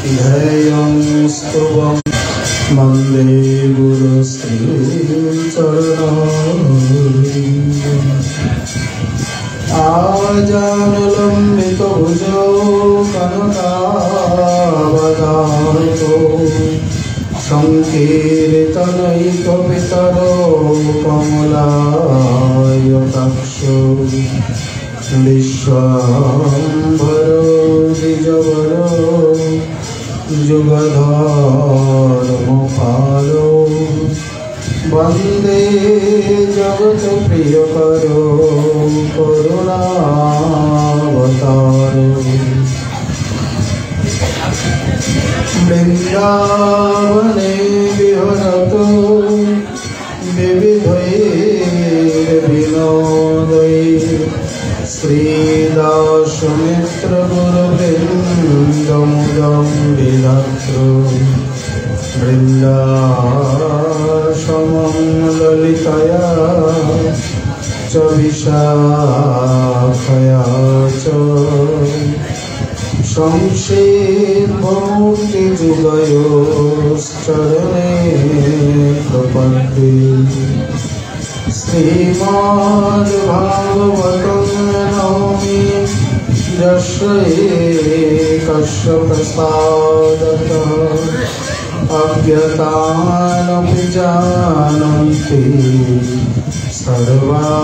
ध्येयं स्तुवं वन्दे गुरुश्रीचरणम् आजानुलम्बितभुजौ कनकावदातो संकीर्तनैकपितरो कमलायताक्षो विश्वाम्भरो द्विजवरो जुगधर्मपालो वन्दे जगत्प्रियकरो करुणावतारो वृन्दावने विहरतो विविधैर्विनोदैः श्रीदासमित्रगुरुवृन्दमुदं विधातृ वृन्दाश्रमं ललितया च विशाखया च संक्षेपमुक्तिजुगयोश्चरणे प्रपद्ये श्रीमद्भागवतं नौमि यस्यैकस्य प्रसादतः अज्ञातानपि जानन्ति सर्वगमान्ति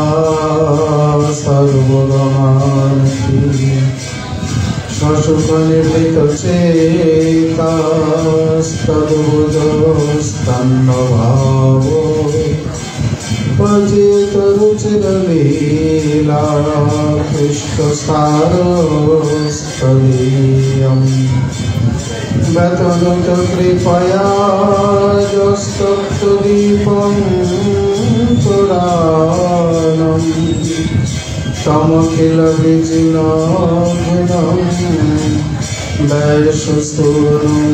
स्वशुभनिर्मितचेतास्तद्बुधस्तन्नभावो भजेतरुचिरलीला कृष्णसारस्तदीयम् व्यतनुतकृपया यस्तत्त्वदीपं पुराणम् तमखिलविजिनाघ्नं वैश्वसूनुं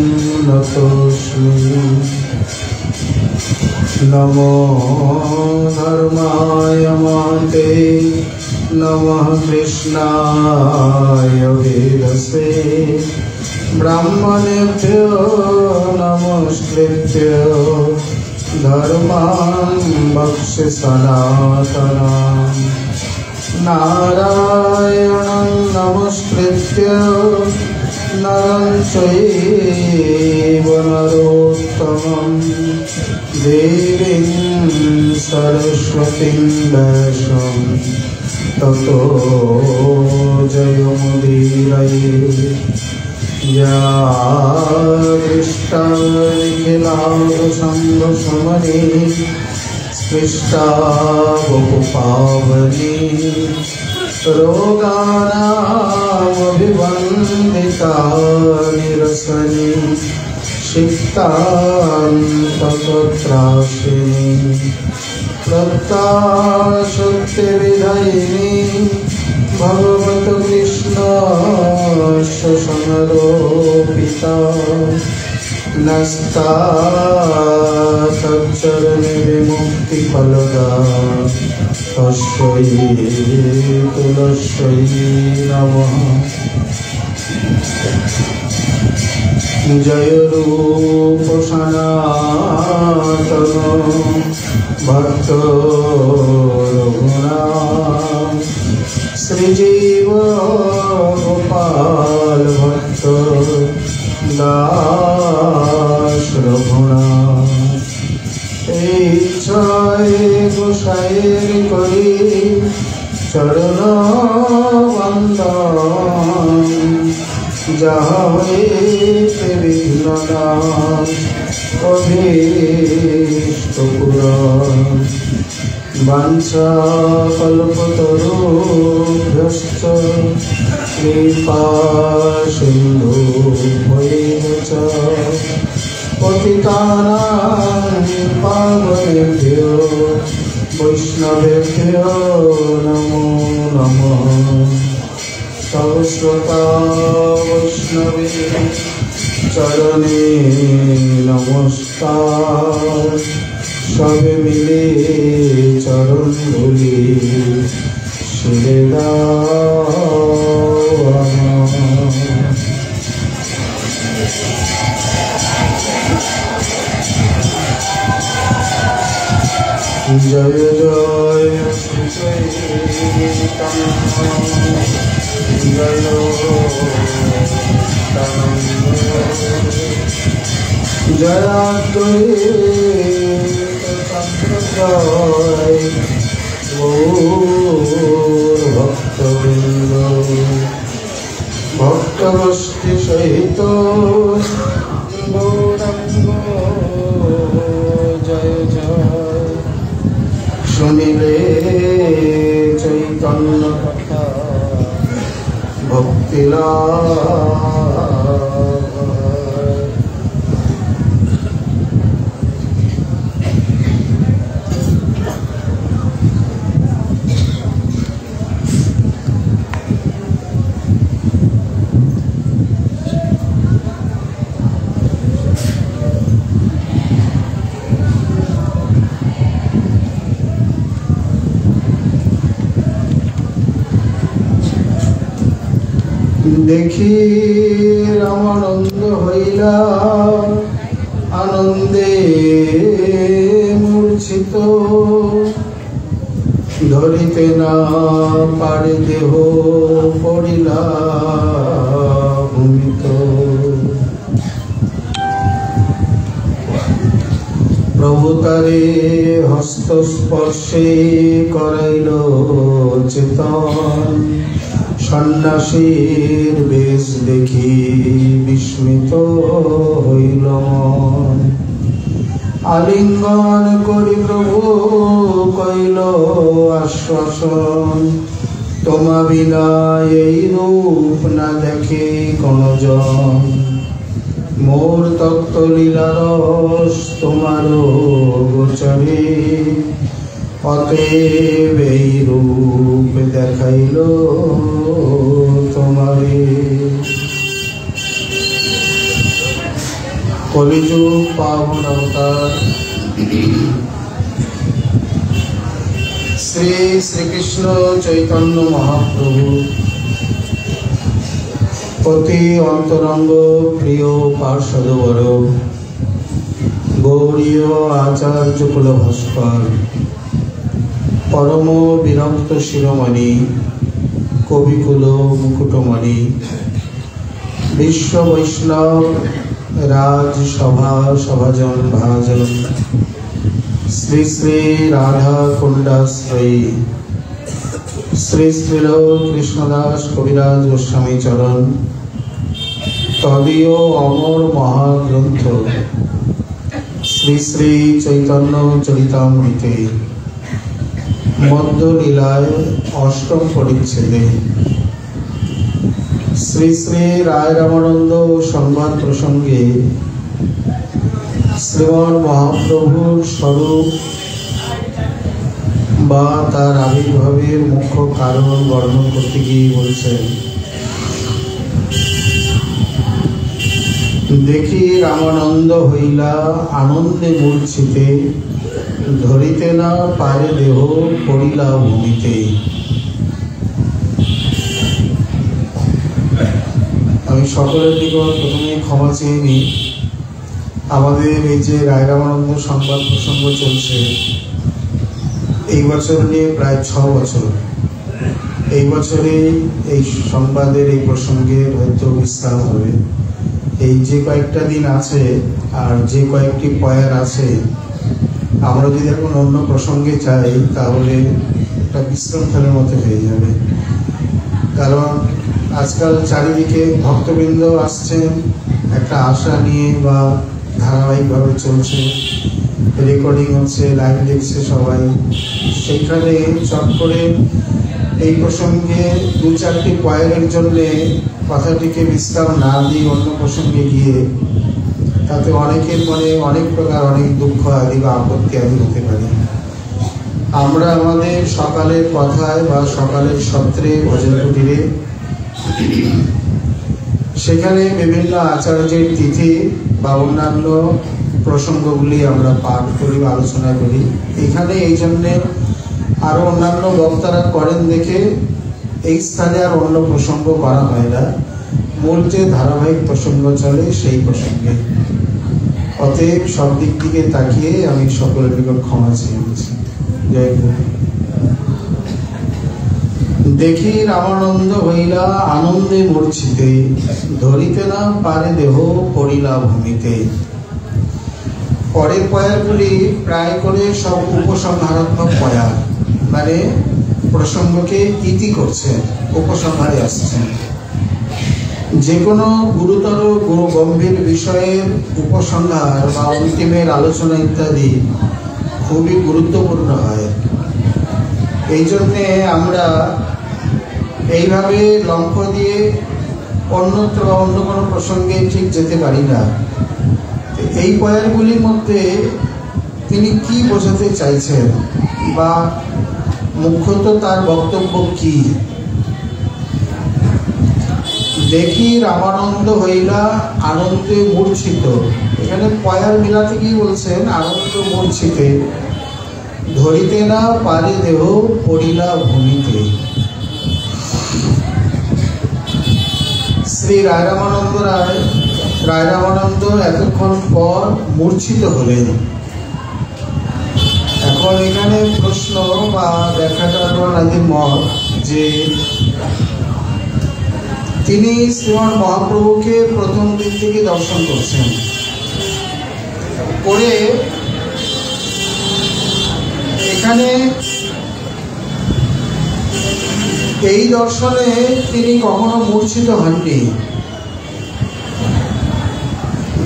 नतोऽस्मि नमो धर्माय महते नमः कृष्णाय वेदसे ब्राह्मणेभ्यो नमस्कृत्य धर्मान् वक्ष्ये सनातनम् नारायणं नमस्कृत्य नरं चैव नरोत्तमं देवीं सरस्वतीं व्यासं ततो जयमुदीरये या दृष्टानिखिलादसङ्गसमने स्पृष्टा बहुपावनी रोगानामभिवन्दिता निरसनी सिक्तान्तपत्राशिनी प्रत्याशक्तिविधायिनी भगवतो कृष्णस्य संरोपिता नस्ता तच्चरणे विमुक्तिफलदा तस्यै तुलस्यै नमः। जय रूप सनातन भक्त रघुनाथ श्रीजीव गोपाल भक्त दास रघुनाथ इच्छाय गोसाईर करी चरण वंदन जहाँ हईते विघ्न नाश अभीष्ट पुराण वांछा कल्पतरुभ्यश्च कृपा सिन्धुभ्यैव च पतितानां पावनेभ्यो वैष्णवेभ्यो नमो नमः। सर्वश्रोता वैष्णवे चरणे नमस्कार सबे मिले चरण धूलि शिरे दाओ। জয় জয় শ্রী চৈতন্য জয় জয় ভক্তবৃন্দ ভক্তগোষ্ঠী সহিত গৌরাঙ্গ জয় জয় শুনিলে চৈতন্য কথা ভক্তি দেখি রামানন্দ হইলা আনন্দে মূর্ছিত ধরিতে না পারে দেহ পড়িলা ভূমিত প্রভু তারে হস্তস্পর্শে করাইল চেতন সন্ন্যাসীর বেশ দেখি বিস্মিত হইল আলিঙ্গন করি প্রভু কইল আশ্বাসন তোমা বিনা এই রূপ না দেখে কোন জন মোর তত্ত্ব লীলারস তোমার গোচরে অতএব এই রূপ দেখাইল তোমারে কলিযুগ পাবন অবতার শ্রী শ্রীকৃষ্ণ চৈতন্য মহাপ্রভু অতি অন্তরঙ্গ প্রিয় পার্ষদবর গৌরীয় আচার্য কুল ভাস্কর পরম বিরক্ত শিরোমণি কবিকুল মুকুটমণি বিশ্ব বৈষ্ণব রাজসভা সভাজন ভাজন শ্রী শ্রী রাধা কুণ্ডাশ্রয়ী শ্রী শ্রীল কৃষ্ণদাস কবিরাজ গোস্বামী চরণ তদীয় অমর মহাগ্রন্থ শ্রী শ্রী চৈতন্য চরিতামৃতে মধ্য লীলায় অষ্টম পরিচ্ছেদে শ্রী শ্রী রায় রামানন্দ সংবাদ প্রসঙ্গে শ্রীমন মহাপ্রভুর স্বরূপ বা তার আবির্ভাবের মুখ্য কারণ বর্ণন করতে গিয়ে বলছেন, দেখি রামানন্দ হইলা আনন্দে মূর্ছিতে, ধরিতে না পারে দেহ পড়িলা ভূমিতে। আমি সকলের নিকট প্রথমে ক্ষমা চেয়ে নিই। আমাদের এই যে রায় রামানন্দ সংবাদ প্রসঙ্গ চলছে, এই বছর নিয়ে প্রায় 6 বছর। এই বছরে এই সংবাদের এই প্রসঙ্গের হয়তো বিস্তার হবে। এই যে কয়েকটা দিন আছে আর যে কয়েকটি পয়ার আছে, আমরা যদি এখন অন্য প্রসঙ্গে চাই তাহলে একটা বিশৃঙ্খলের মতো হয়ে যাবে। কারণ আজকাল চারিদিকে ভক্তবৃন্দ আসছেন একটা আশা নিয়ে, বা ধারাবাহিকভাবে চলছে, রেকর্ডিং হচ্ছে, লাইভ দেখছে সবাই। সেইখানে চট করে এই প্রসঙ্গে 2-4টি পয়েন্টের জন্যে কথাটিকে বিস্তার না দিয়ে অন্য প্রসঙ্গে গিয়ে তাতে অনেকের মনে অনেক প্রকার অনেক দুঃখ আদি বা আপত্তি আদি হতে পারে। আমরা আমাদের সকালের কথায় বা সকালের সত্রে ভজন কুটিরে সেখানে বিভিন্ন আচার্যের তিথি বা অন্যান্য প্রসঙ্গগুলি আমরা পাঠ করি বা আলোচনা করি। এখানে এই জন্যে আরো অন্যান্য বক্তারা করেন দেখে এই স্থানে আর অন্য প্রসঙ্গ করা হয় না। মূল যে ধারাবাহিক প্রসঙ্গ চলে সেই প্রসঙ্গে। অতএব সব দিক থেকে তাকিয়ে আমি সকলের নিকট ক্ষমা চেয়ে নিচ্ছি। জয় গুরু। দেখি রামানন্দ হইলা আনন্দে মূর্ছিতে, ধরিতে না পারে দেহ পড়িলা ভূমিতে। পরের পয়ারগুলি প্রায় করে সব উপসংহারাত্মক পয়ার, মানে প্রসঙ্গকে ইতি করছেন, উপসংহারে আসছেন। যে কোনো গুরুতর গম্ভীর বিষয়ের উপসংহার বা অন্তিমের আলোচনা ইত্যাদি খুবই গুরুত্বপূর্ণ হয়। এই জন্যে আমরা এইভাবে লক্ষ্য দিয়ে অন্যত্র বা অন্য কোনো প্রসঙ্গে ঠিক যেতে পারি না। এই পয়ারগুলির মধ্যে তিনি কি বোঝাতে চাইছেন বা মুখ্যত তার বক্তব্য কি? দেখি রামানন্দ হইলা আনন্দে মূর্ছিত, এখানে পয়ার মিলাতে কি বলছেন? আনন্দ মূর্ছিতে, ধরিতে না পারে দেহ পড়িলা ভূমিতে। শ্রী রায়রামানন্দ এতক্ষণ পর মূর্ছিত হলেন। এখন এখানে প্রশ্ন বা ব্যাখ্যাটা আমাদের মত যে তিনি শ্রীমান মহাপ্রভুকে প্রথম দিন থেকে দর্শন করছেন, করে এখানে এই দর্শনে তিনি কখনো মূর্ছিত হননি।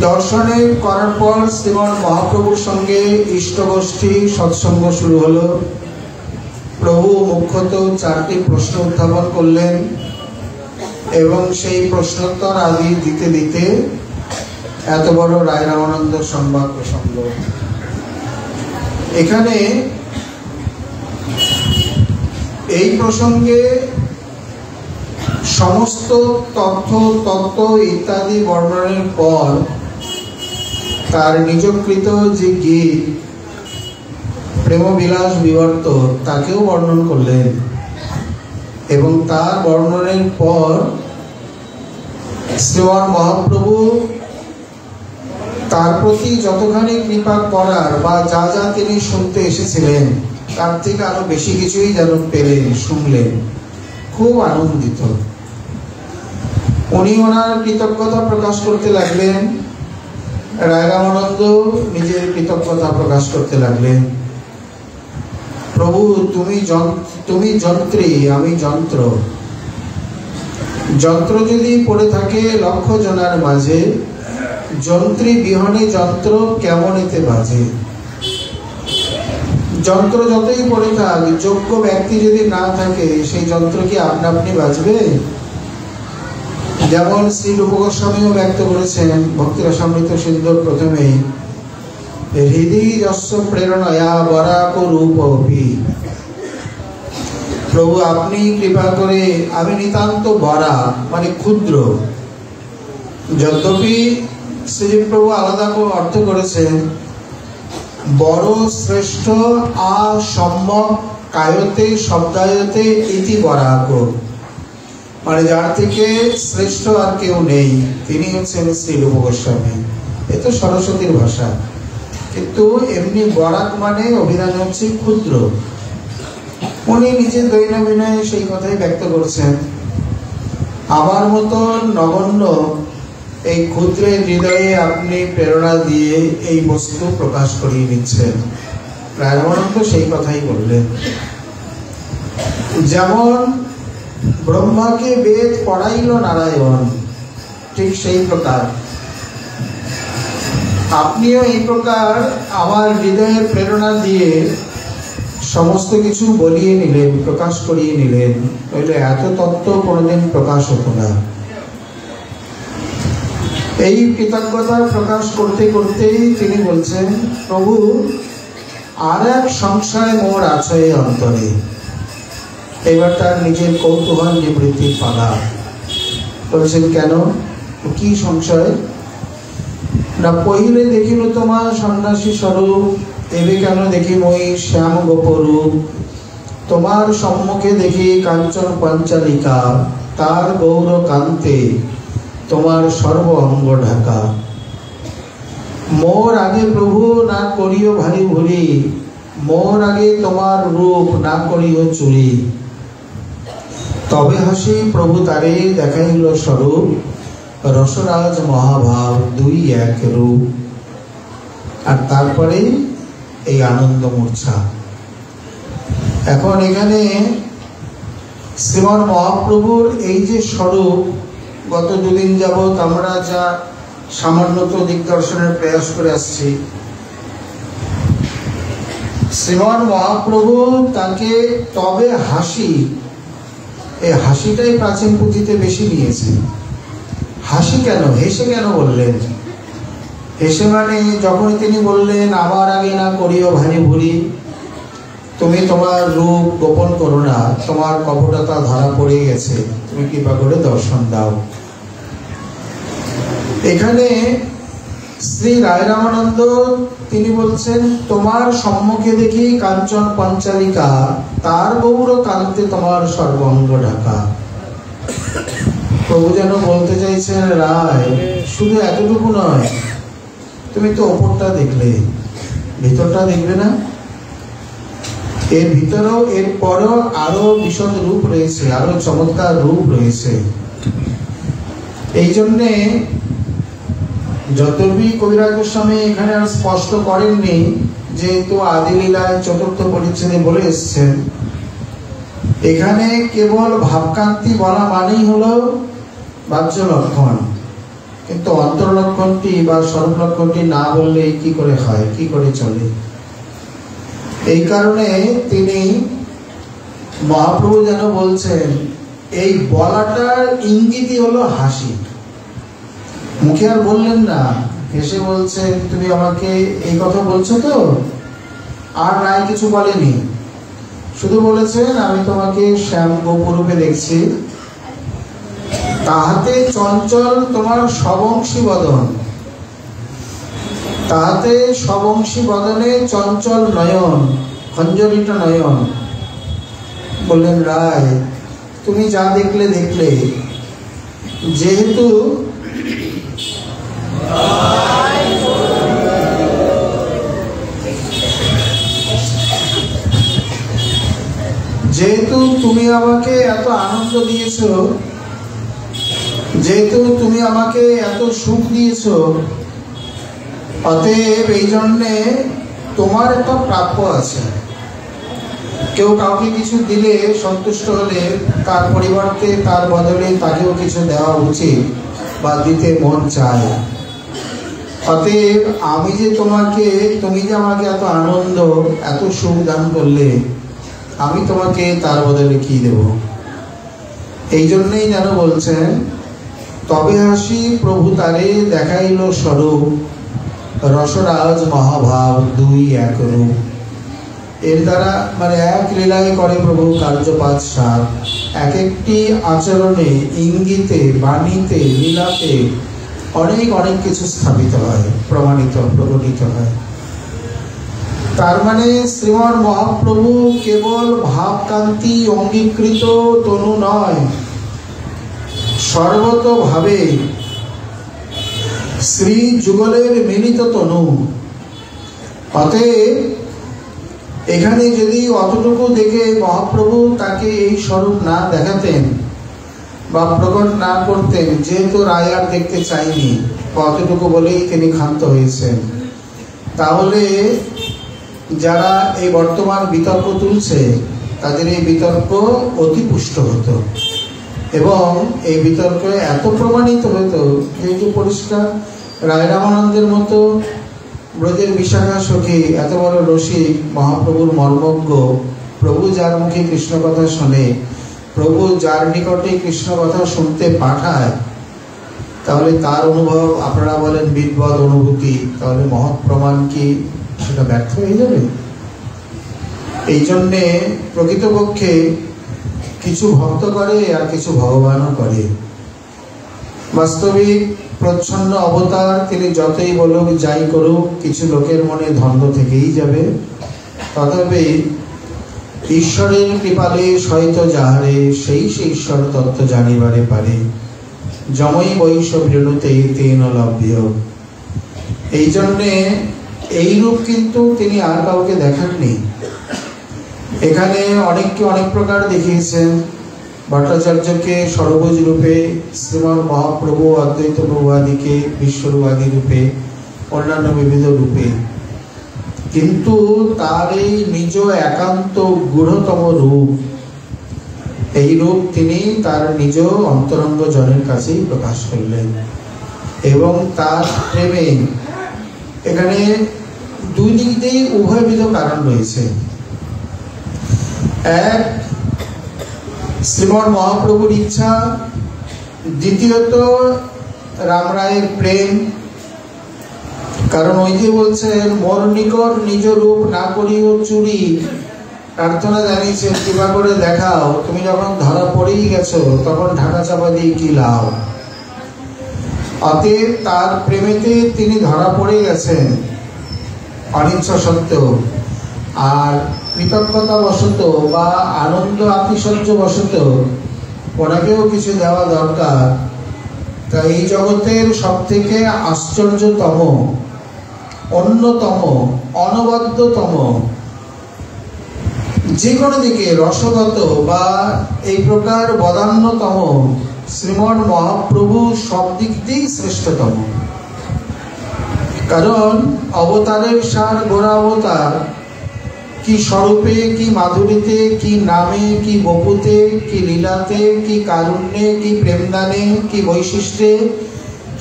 দর্শনে করার পর শ্রীমান মহাপ্রভুর সঙ্গে ইষ্টগোষ্ঠী সৎসঙ্গ শুরু হলো। প্রভু মুখ্যত 4টি প্রশ্ন উত্থাপন করলেন এবং সেই প্রশ্নোত্তর আদি দিতে দিতে এত বড় রায় রামানন্দ সংবাদ প্রসঙ্গ। এখানে এই প্রসঙ্গে সমস্ত তত্ত্ব ইত্যাদি বর্ণনের পর তার নিজকৃত যে গীত প্রেমবিলাস বিবর্ত তাকেও বর্ণন করলেন এবং তার বর্ণনের পর শ্রীমান মহাপ্রভু তার প্রতি যতখানি কৃপা করার বা যা যা তিনি শুনতে এসেছিলেন তার থেকে আরো বেশি কিছুই যেন পেলেন, শুনলেন, খুব আনন্দিত। উনি ওনার কৃতজ্ঞতা প্রকাশ করতে লাগলেন, রায় রামানন্দ নিজের কৃতজ্ঞতা প্রকাশ করতে লাগলেন। প্রভু তুমি যন্ত্রী, আমি যন্ত্র। যন্ত্র যদি পড়ে থাকে লক্ষ জনার মাঝে, যন্ত্রী বিহনে যন্ত্র কেমন এতে বাজে। যন্ত্র যতই পড়ে থাক, যোগ্য ব্যক্তি যদি না থাকে সেই যন্ত্র কি আপনা আপনি বাজবে? যেমন শ্রী রূপ গোস্বামীও ব্যক্ত করেছেন ভক্তিরসামৃত সিন্ধুর প্রথমেই, হৃদয় যস্য প্রেরণয়া বরাক রূপী। প্রভু আপনি কৃপা করে আমি নিতান্ত বরা, মানে ক্ষুদ্র। যদ্যপি শ্রীপ্রভু আলাদা করে অর্থ করেছেন, বড় শ্রেষ্ঠ সম্যক কায়তে শব্দায়তে ইতি বরাক, মানে যার থেকে শ্রেষ্ঠ আর কেউ নেই, তিনি হচ্ছেন শ্রী রূপ গোস্বামী। এ তো সরস্বতীর ভাষা, কিন্তু এমনি বরাক মানে অভিধান হচ্ছে ক্ষুদ্র। উনি নিজের দৈনন্দিনায় সেই কথাই ব্যক্ত করছেন। আমার মতো নগণ্য এই ক্ষুদ্রের হৃদয়ে আপনি প্রেরণা দিয়ে এই বস্তু প্রকাশ করিয়ে নিচ্ছেন। রায়রামানন্দ সেই কথাই বললেন। যেমন ব্রহ্মাকে বেদ পড়াইল নারায়ণ, ঠিক সেই প্রকার আপনিও এই প্রকার আমার হৃদয়ের প্রেরণা দিয়ে সমস্ত কিছু বলিয়ে নিলেন, প্রকাশ করিয়ে নিলেন, নইলে এত তত্ত্ব কোনোদিন প্রকাশ হতো না। এই কৃতজ্ঞতা প্রকাশ করতে করতেই তিনি বলছেন, প্রভু আর এক সংশয় মোর আছে অন্তরে। এবার তার নিজের কৌতূহল নিবৃত্তির পালা। বলছেন কেন, কি সংশয়? না পহিলে দেখিল তোমার সন্ন্যাসী স্বরূপ, এবে কেন দেখি মই শ্যাম গোপরূপ। তোমার সম্মুখে দেখি কাঞ্চন পঞ্চালিকা, তার গৌর কান্তে তোমার সর্ব অঙ্গ ঢাকা। মোর আগে প্রভু না করিও ভারী ভুরি, মোর আগে তোমার রূপ না করিও চুরি। তবে হাসি প্রভু তারে দেখাইল স্বরূপ, রসরাজ মহাভাব দুই এক রূপ। আর তারপরে এই আনন্দ মূর্ছা। এখন এখানে শ্রীমান মহাপ্রভুর এই যে স্বরূপ, গত দুদিন যাবৎ আমরা যা সামান্যত দিগদর্শনের প্রয়াস করে আসছি, শ্রীমান মহাপ্রভু তাকে তবে হাসি, এই হাসিটাই প্রাচীন পুঁথিতে বেশি নিয়েছে। হাসি কেন, হেসে কেন বললেন? হেসে মানে যখন তিনি বললেন আমার আগে না করিও ভারী ভুরি, তুমি তোমার রূপ গোপন করো না, তোমার কপটতা ধরা পড়ে গেছে, তুমি কৃপা করে দর্শন দাও। এখানে শ্রী রায় রামানন্দ তিনি বলছেন, তোমার সম্মুখে দেখি কাঞ্চন পঞ্চালিকা, তার গৌর কান্তে তোমার সর্বাঙ্গ ঢাকা। প্রভু যেন বলতে চাইছেন, রায় শুধু এতটুকু নয়, তুমি তো ওপরটা দেখলে, ভিতরটা দেখবে না? এর ভিতরেও এর পরেও আরো বিশদ রূপ রয়েছে, আরো চমৎকার রূপ রয়েছে। এই জন্যে যতবি কবিরাজ গোস্বামী এখানে আর স্পষ্ট করেননি, যেহেতু আদিলীলায় চতুর্থ পরিচ্ছেদে বলে এসছেন, এখানে কেবল ভাবকান্তি বলা মানেই হলো বাহ্য লক্ষণ, কিন্তু অন্তর্লক্ষণটি বা স্বরূপ লক্ষণটি না বললে কি করে হয়, কি করে চলে? এই কারণে তিনি মহাপ্রভু যেন বলছেন, এই বলাটার ইঙ্গিতই হলো হাসি। মুখে আর বললেন না, হেসে বলছেন তুমি আমাকে এই কথা বলছো তো, আর নাই কিছু বলেনি, শুধু বলেছেন আমি তোমাকে শ্যাম গোপরূপে দেখছি, তাহাতে চঞ্চল তোমার সবংশী বদন, তাহাতে সবংশী বদনে চঞ্চল নয়ন, খঞ্জরিত নয়ন। বললেন, রায় তুমি যা দেখলে দেখলে, যেহেতু তুমি আমাকে এত আনন্দ দিয়েছ, যেহেতু তুমি আমাকে এত সুখ দিয়েছ, অতএব এই জন্যে তোমার একটা প্রাপ্য আছে। কেউ কাউকে কিছু দিলে সন্তুষ্ট হলে তার পরিবর্তে, তার বদলে তাকেও কিছু দেওয়া উচিত বা দিতে মন চায়। অতএব আমি যে তোমাকে, তুমি যে আমাকে এত আনন্দ এত সুখ দান করলে, আমি তোমাকে তার বদলে কি দেব? এই জন্যই যেন বলছেন, তবে হাসি প্রভু তারে দেখাইল স্বরূপ, রসরাজ মহাভাব দুই এক রূপ। এর দ্বারা মানে এক লীলায় করে প্রভু কার্যপাত সার, এক একটি আচরণে, ইঙ্গিতে, বাণীতে, লীলাতে অনেক অনেক কিছু স্থাপিত হয়, প্রমাণিত, প্রকটিত হয়। তার মানে শ্রীমান মহাপ্রভু কেবল ভাবকান্তি অঙ্গীকৃত তনু নয়, সর্বতভাবে শ্রী যুগলের মিলিত তনু। অতএব এখানে যদি অতটুকু দেখে মহাপ্রভু তাকে এই স্বরূপ না দেখাতেন বা প্রকট না করতেন, যেহেতু রায় আর দেখতে চাইনি, অতটুকু বলেই তিনি ক্ষান্ত হয়েছেন, তাহলে যারা এই বর্তমান বিতর্ক তুলছে তাদের এই বিতর্ক অতিপুষ্ট হতো এবং এই বিতর্ক এত প্রমাণিত হতো, যেহেতু পরিষ্কার রায় রামানন্দের মতো ব্রজের বিশাখা সখী, এত বড় রসিক, মহাপ্রভুর মর্মজ্ঞ, প্রভু যার মুখে কৃষ্ণ কথা শোনে, প্রভু যার নিকটে কৃষ্ণ কথা শুনতে পাঠায়, তাহলে তার অনুভব, আপনারা বলেন বিদবদ অনুভূতি, তাহলে মহৎ প্রমাণ কি সেটা ব্যর্থ হয়ে যাবে? এই জন্যে প্রকৃতপক্ষে কিছু ভক্ত করে আর কিছু ভগবানও করে। বাস্তবিক প্রচ্ছন্ন অবতার, তিনি যতই বলুক যাই করুক, কিছু লোকের মনে দ্বন্দ্ব থেকেই যাবে। তথাপি ঈশ্বরের কৃপালে সহিত যাহারে, সেই সে ঈশ্বর তত্ত্ব জানিবারে পারে। যমই বৈশ বৃণুতে তেন লভ্য। এই জন্যে এই রূপ কিন্তু তিনি আর কাউকে দেখাননি। এখানে অনেককে অনেক প্রকার দেখিয়েছেন। ভট্টাচার্যকে সর্বজ রূপে, শ্রীমৎ মহাপ্রভু অদ্বৈত প্রভুআদিকে বিশ্বরূপাদি রূপে, অন্যান্য বিবিধ রূপে। কিন্তু তার এই নিজ একান্ত গূঢ়তম রূপ, এই রূপ তিনি তার নিজ অন্তরঙ্গ জনের কাছেই প্রকাশ করলেন। এবং তার প্রেমে এখানে দুই দিক দিয়ে উভয়বিধ কারণ রয়েছে। এক, শ্রীমৎ মহাপ্রভুর ইচ্ছা। দ্বিতীয়ত রাম রায়ের প্রেম। কারণ ওই যে বলছেন, মোর নিকট নিজ রূপ না করিও চুরি, প্রার্থনা জানিয়েছেন কৃপা করে দেখাও, তুমি যখন ধরা পড়েই গেছো তখন ঢাকা চাপা দিয়ে কি লাভ। অতএব তার প্রেমেতে তিনি ধরা পড়ে গেছেন অনিচ্ছা সত্ত্বেও। আর কৃতজ্ঞতা বশত বা আনন্দ আতিশয্য বশত ওনাকেও কিছু দেওয়া দরকার। তাই এই জগতের সব থেকে আশ্চর্যতম, অন্যতম, অনবদ্যতম, যে কোনো দিকে রসগত বা এই প্রকার বদান্যতম শ্রীমৎ মহাপ্রভু সব দিক দিয়েই শ্রেষ্ঠতম। কারণ অবতারের সার গোড়া অবতার, কি স্বরূপে, কি মাধুরীতে, কি নামে, কি বপুতে, কি লীলাতে, কি কারুণ্যে, কি প্রেমদানে, কি বৈশিষ্ট্যে,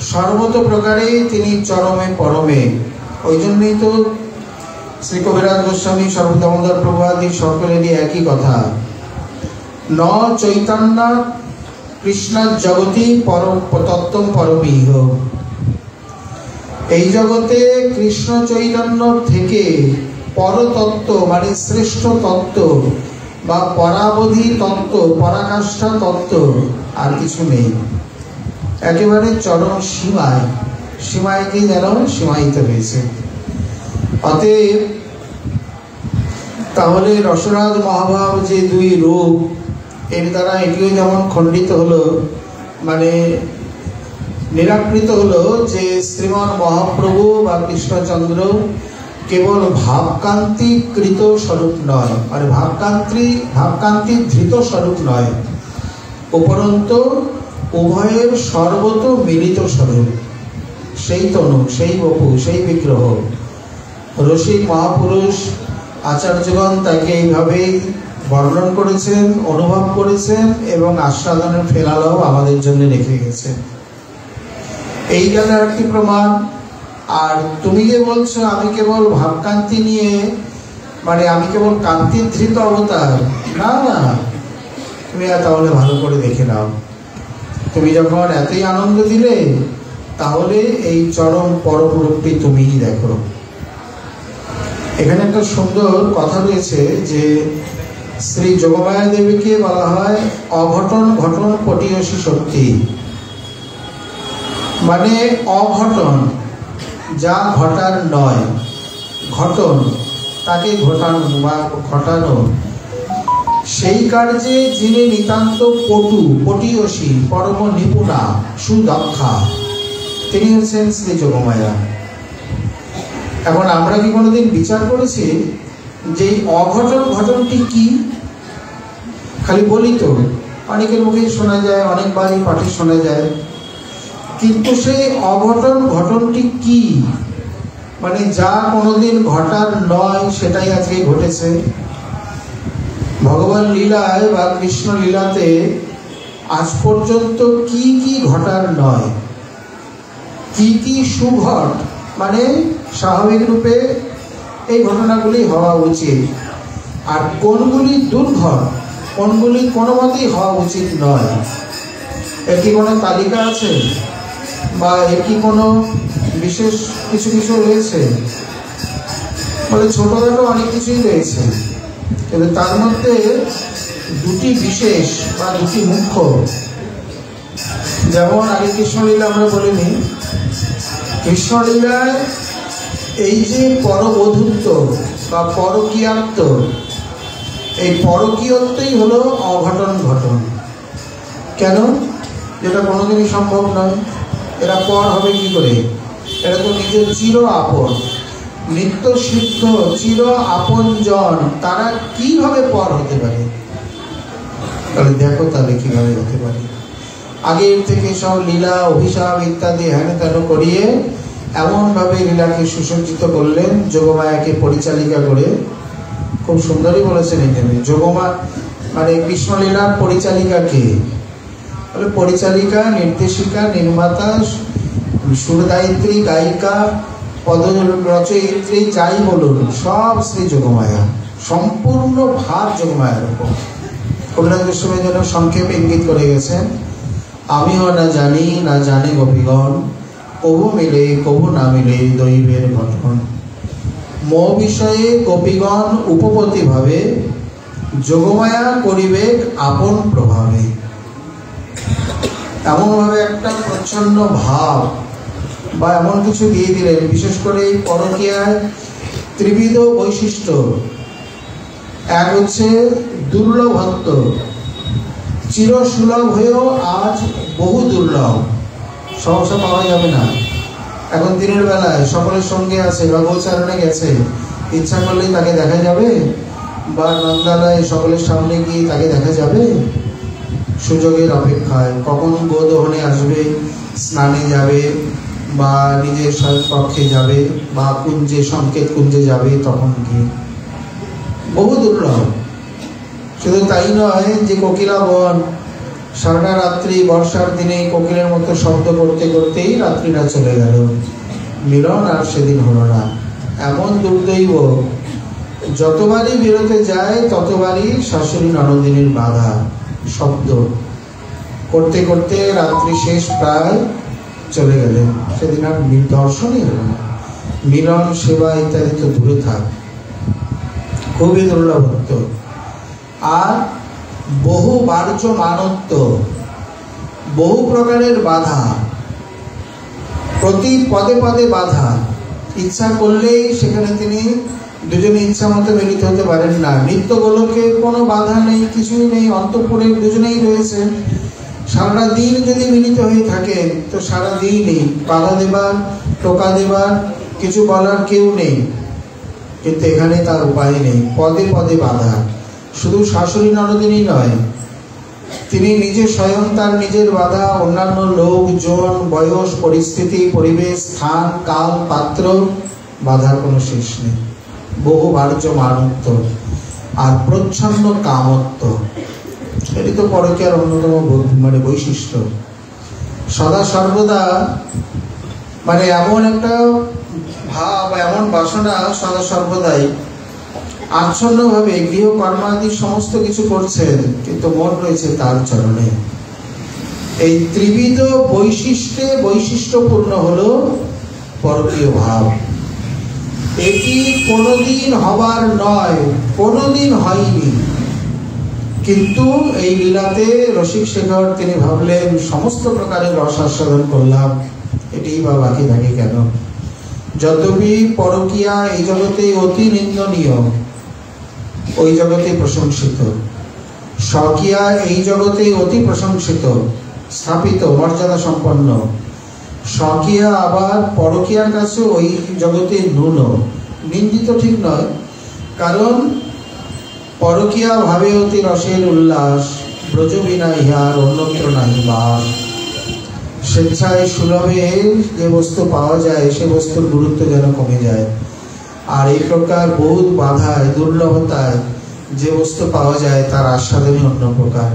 সর্বত প্রকারে তিনি চরমে পরমে। ওই জন্যই তো শ্রী কবিরাজ গোস্বামী, সর্বদামোদর প্রভু আদি সকলেরই একই কথা, ন চৈতন্য কৃষ্ণ জগতি পরম তত্ত্বম পরমীহ। এই জগতে কৃষ্ণ চৈতন্য থেকে পরতত্ত্ব মানে শ্রেষ্ঠ তত্ত্ব বা পরাবধি তত্ত্ব, পরাকাষ্ঠা তত্ত্ব আর কিছু নেই। একেবারে চরম সীমায়, সীমায়কে যেন সীমায়িত হয়েছে। অতএব তাহলে রসরাজ মহাভাব যে দুই রূপ, এর দ্বারা এটিও যেমন খণ্ডিত হলো, মানে নিরাকৃত হলো যে শ্রীমান মহাপ্রভু বা কৃষ্ণচন্দ্র কেবল ভাবকান্তিকৃত স্বরূপ নয়, মানে ভাবকান্তি ধৃত স্বরূপ নয়, উপরন্তু উভয়ের সর্বত মিলিত স্বরূপ। সেই তনু, সেই বপু, সেই বিগ্রহ। রসিক মহাপুরুষ আচার্যগণ তাকে এইভাবেই বর্ণন করেছেন, অনুভব করেছেন এবং আস্বাদনের ফেলালাও আমাদের জন্য রেখে গেছেন। এই গেল একটি প্রমাণ। আর তুমি যে বলছো আমি কেবল ভাবকান্তি নিয়ে, মানে আমি কেবল কান্তি ধৃত অবতার, না না, তুমি তাহলে ভালো করে দেখে নাও। তুমি যখন এতই আনন্দ দিলে, তাহলে এই চরম পরম রূপটি তুমিই দেখো। এখানে একটা সুন্দর কথা রয়েছে যে শ্রী যোগমায়া দেবীকে বলা হয় অঘটন ঘটন পটিয়সী শক্তি। মানে অঘটন, যা ঘটার নয়, ঘটন তাকে ঘটানো বা ঘটানো, সেই কার্যে যিনি নিতান্ত পটু, পটিয়সী, পরম নিপুণা, সুদক্ষা, তিনি হচ্ছেন শ্রী যোগমায়া। এখন আমরা কি কোনোদিন বিচার করেছি যে অঘটন ঘটনটি কি? খালি বলি তো, অনেকের মুখেই শোনা যায়, অনেকবারই পাঠে শোনা যায়, কিন্তু সেই অঘটন ঘটনটি কি? মানে যা কোনোদিন ঘটার নয় সেটাই আজকে ঘটেছে। ভগবান লীলায় বা কৃষ্ণ লীলাতে আজ পর্যন্ত কি কি ঘটার নয়, কি কি সুঘট, মানে স্বাভাবিক রূপে এই ঘটনাগুলি হওয়া উচিত, আর কোনগুলি দুর্ঘট, কোনগুলি কোনো মতেই হওয়া উচিত নয়, এর কি কোনো তালিকা আছে বা এর কি কোনো বিশেষ কিছু কিছু রয়েছে? বলে ছোটখাটো অনেক কিছুই রয়েছে, কিন্তু তার মধ্যে দুটি বিশেষ বা দুটি মুখ্য। যেমন আগে কৃষ্ণলীলা আমরা বলিনি, কৃষ্ণলীলায় এই যে পরবধূত্ব বা পরকীয়াত্ব, এই পরকীয়ত্বই হলো অঘটন ঘটন। কেন? যেটা কোনোদিনই সম্ভব নয়। এরা পর হবে কি করে? এরা তো নিজের চির আপন, নিত্য সিদ্ধ চির আপন জন, তারা কিভাবে পর হতে পারে? তাহলে দেখো তাহলে কিভাবে হতে পারে। আগের থেকে সব লীলা অভিশাপ ইত্যাদি হেন তেন করিয়ে এমনভাবে লীলাকে সুসজ্জিত করলেন, যোগমায়াকে পরিচালিকা করে। খুব সুন্দরই বলেছেন এখানে, যোগমা মানে কৃষ্ণলীলার পরিচালিকা কে? বলে পরিচালিকা, নির্দেশিকা, নির্মাতা, সুরদায়িত্রী, গায়িকা, পদ রচয়িত্রী, যাই বলুন, সব শ্রী যোগমায়া, সম্পূর্ণ ভার যোগমায়ার উপর। কল্যাণ গোস্বামী যেন সংক্ষেপে ইঙ্গিত করে গেছেন, আমিও না জানি না জানে গোপীগণ, কবু মিলে কবু না মিলে দৈবের গঠন। মো বিষয়ে গোপীগণ উপপতি ভাবে, যোগমায়া করিবে আপন প্রভাবে। এমনভাবে একটা প্রচ্ছন্ন ভাব বা এমন কিছু দিয়ে দিলেন, বিশেষ করে এই পরকীয়ায় ত্রিবিধ বৈশিষ্ট্য। এক হচ্ছে দুর্লভত্ব, চিরসুলভ হয়েও আজ বহু দুর্লভ, সহসা পাওয়া যাবে না। এখন দিনের বেলায় সকলের সঙ্গে আছে বা গোচারণে গেছে, ইচ্ছা করলেই তাকে দেখা যাবে, বা নন্দালয়ে সকলের সামনে গিয়ে তাকে দেখা যাবে। সুযোগের অপেক্ষায় কখন গোদহনে আসবে, স্নানে যাবে, বা নিজের কক্ষে যাবে, বা কুঞ্জে সংকেত কুঞ্জে যাবে, তখন গিয়ে বহু দুর্লভ। শুধু তাই নয় যে কোকিলা বন সারাটা রাত্রি বর্ষার দিনে কোকিলের মতো শব্দ করতে করতেই রাত্রিটা চলে গেল, মিলন আর সেদিন হলো না। এমন দুর্দৈব, যতবারই বেরোতে যায় ততবারই শাশুড়ি ননদিনীর বাধা, শব্দ করতে করতে রাত্রি শেষ প্রায় চলে গেলেন, সেদিন আর দর্শনই হলো না। মিলন সেবা ইত্যাদি তো দূরে থাক, খুবই দুর্লভত্ব। আর বহু বার্য মানত্ব, বহু প্রকারের বাধা, প্রতি পদে পদে বাধা। ইচ্ছা করলেই সেখানে তিনি দুজনে ইচ্ছা মতো মিলিত হতে পারেন না। নিত্য গোলকে কোনো বাধা নেই, কিছুই নেই, অন্তঃপুরে দুজনেই রয়েছে। সারা দিন যদি মিলিত হয়ে থাকে তো সারা দিনই বাধা দেবার, টোকা দেবার, কিছু বলার কেউ নেই। কিন্তু এখানে তার উপায় নেই, পদে পদে বাধা। শুধু শাশুড়ি ননদিনী নয়, তিনি নিজে স্বয়ং তার নিজের বাধা, অন্যান্য লোকজন, বয়স, পরিস্থিতি, পরিবেশ, স্থান, কাল, পাত্র, বাধার কোনো শেষ নেই। বহু বার্য মানত্ব আর প্রচ্ছন্ন কামত্ব, এটি তো পরকীয়ার অন্যতম মানে বৈশিষ্ট্য। সদা সর্বদা মানে এমন একটা ভাব, এমন বাসনা সদা সর্বদাই আচ্ছন্নভাবে গৃহকর্মাদি সমস্ত কিছু করছেন, কিন্তু মন রয়েছে তার চরণে। এই ত্রিবিধ বৈশিষ্ট্যে বৈশিষ্ট্যপূর্ণ হলো পরকীয় ভাব। এটি কোনোদিন হবার নয়, কোনোদিন হয়নি, কিন্তু এই লীলাতে রসিক শেখর তিনি ভাবলেন সমস্ত প্রকারের রস আস্বাদন করলাম, এটিই বা বাকি থাকে কেন? যদ্যপি পরকীয়া এই জগতে অতি নিন্দনীয়, ওই জগতে প্রশংসিত। স্বকীয়া এই জগতে অতি প্রশংসিত, স্থাপিত, মর্যাদা সম্পন্ন। স্বকীয়া আবার পরকীয়ার কাছে ওই জগতে ন্যূন, নিন্দিত ঠিক নয়। কারণ পরকীয়া ভাবে অতি রসের উল্লাস, ব্রজ বিনা ইহার অন্যত্র নাহি বাস। স্বেচ্ছায় সুলভে যে বস্তু পাওয়া যায় সে বস্তুর গুরুত্ব যেন কমে যায়। আর এই প্রকার বহুত বাধায়, দুর্লভতায় যে বস্তু পাওয়া যায় তার আস্বাদনই অন্য প্রকার।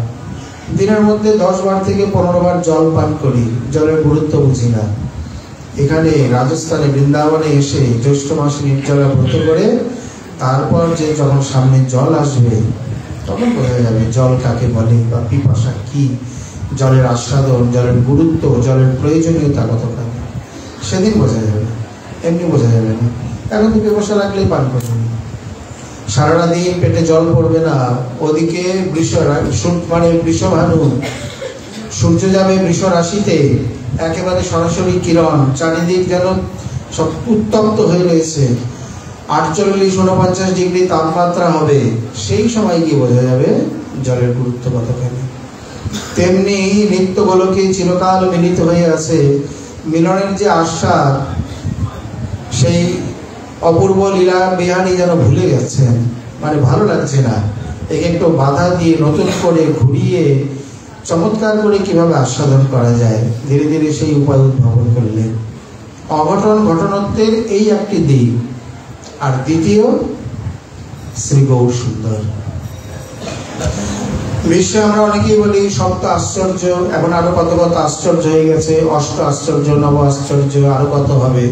দিনের মধ্যে 10 বার থেকে 15 বার জল পান করি, জলের গুরুত্ব বুঝি না। এখানে রাজস্থানে বৃন্দাবনে এসে জ্যৈষ্ঠ মাসে নির্জলা ব্রত করে তারপর যে যখন সামনে জল আসবে তখন বোঝা যাবে জল কাকে বলে বা পিপাসা কি, জলের আস্বাদন, জলের গুরুত্ব, জলের প্রয়োজনীয়তা কতখানি, সেদিন বোঝা যাবে, এমনি বোঝা যাবে না। এখন তো পিপাসা লাগলেই পান করবেন, সারাটা দিন পেটে জল পড়বে না। ওদিকে মানে বৃষভানু, সূর্য যাবে বৃষ রাশিতে, একেবারে সরাসরি কিরণ, চারিদিক যেন সব উত্তপ্ত হয়ে রয়েছে, 48-49 ডিগ্রি তাপমাত্রা হবে। সেই সময় গিয়ে বোঝা যাবে জলের গুরুত্ব কতখানি। তেমনি নিত্য গোলকে চিরকাল মিলিত হয়ে আছে। মিলনের যে আশ্বাস, সেই অপূর্ব লীলা বিহারী যেন ভুলে গেছেন, মানে ভালো লাগছে না। একে একটু বাধা দিয়ে নতুন করে ঘুরিয়ে চমৎকার করে কিভাবে আস্বাদন করা যায়, ধীরে ধীরে সেই উপায় উদ্ভাবন করলেন। অঘটন ঘটনত্বের এই একটি দিক। আর দ্বিতীয়, শ্রী গৌর সুন্দর। বিশ্বে আমরা অনেকেই বলি সপ্ত আশ্চর্য, এখন আরো কত কত আশ্চর্য হয়ে গেছে, অষ্ট আশ্চর্য, নব আশ্চর্য, আরো কত হবে।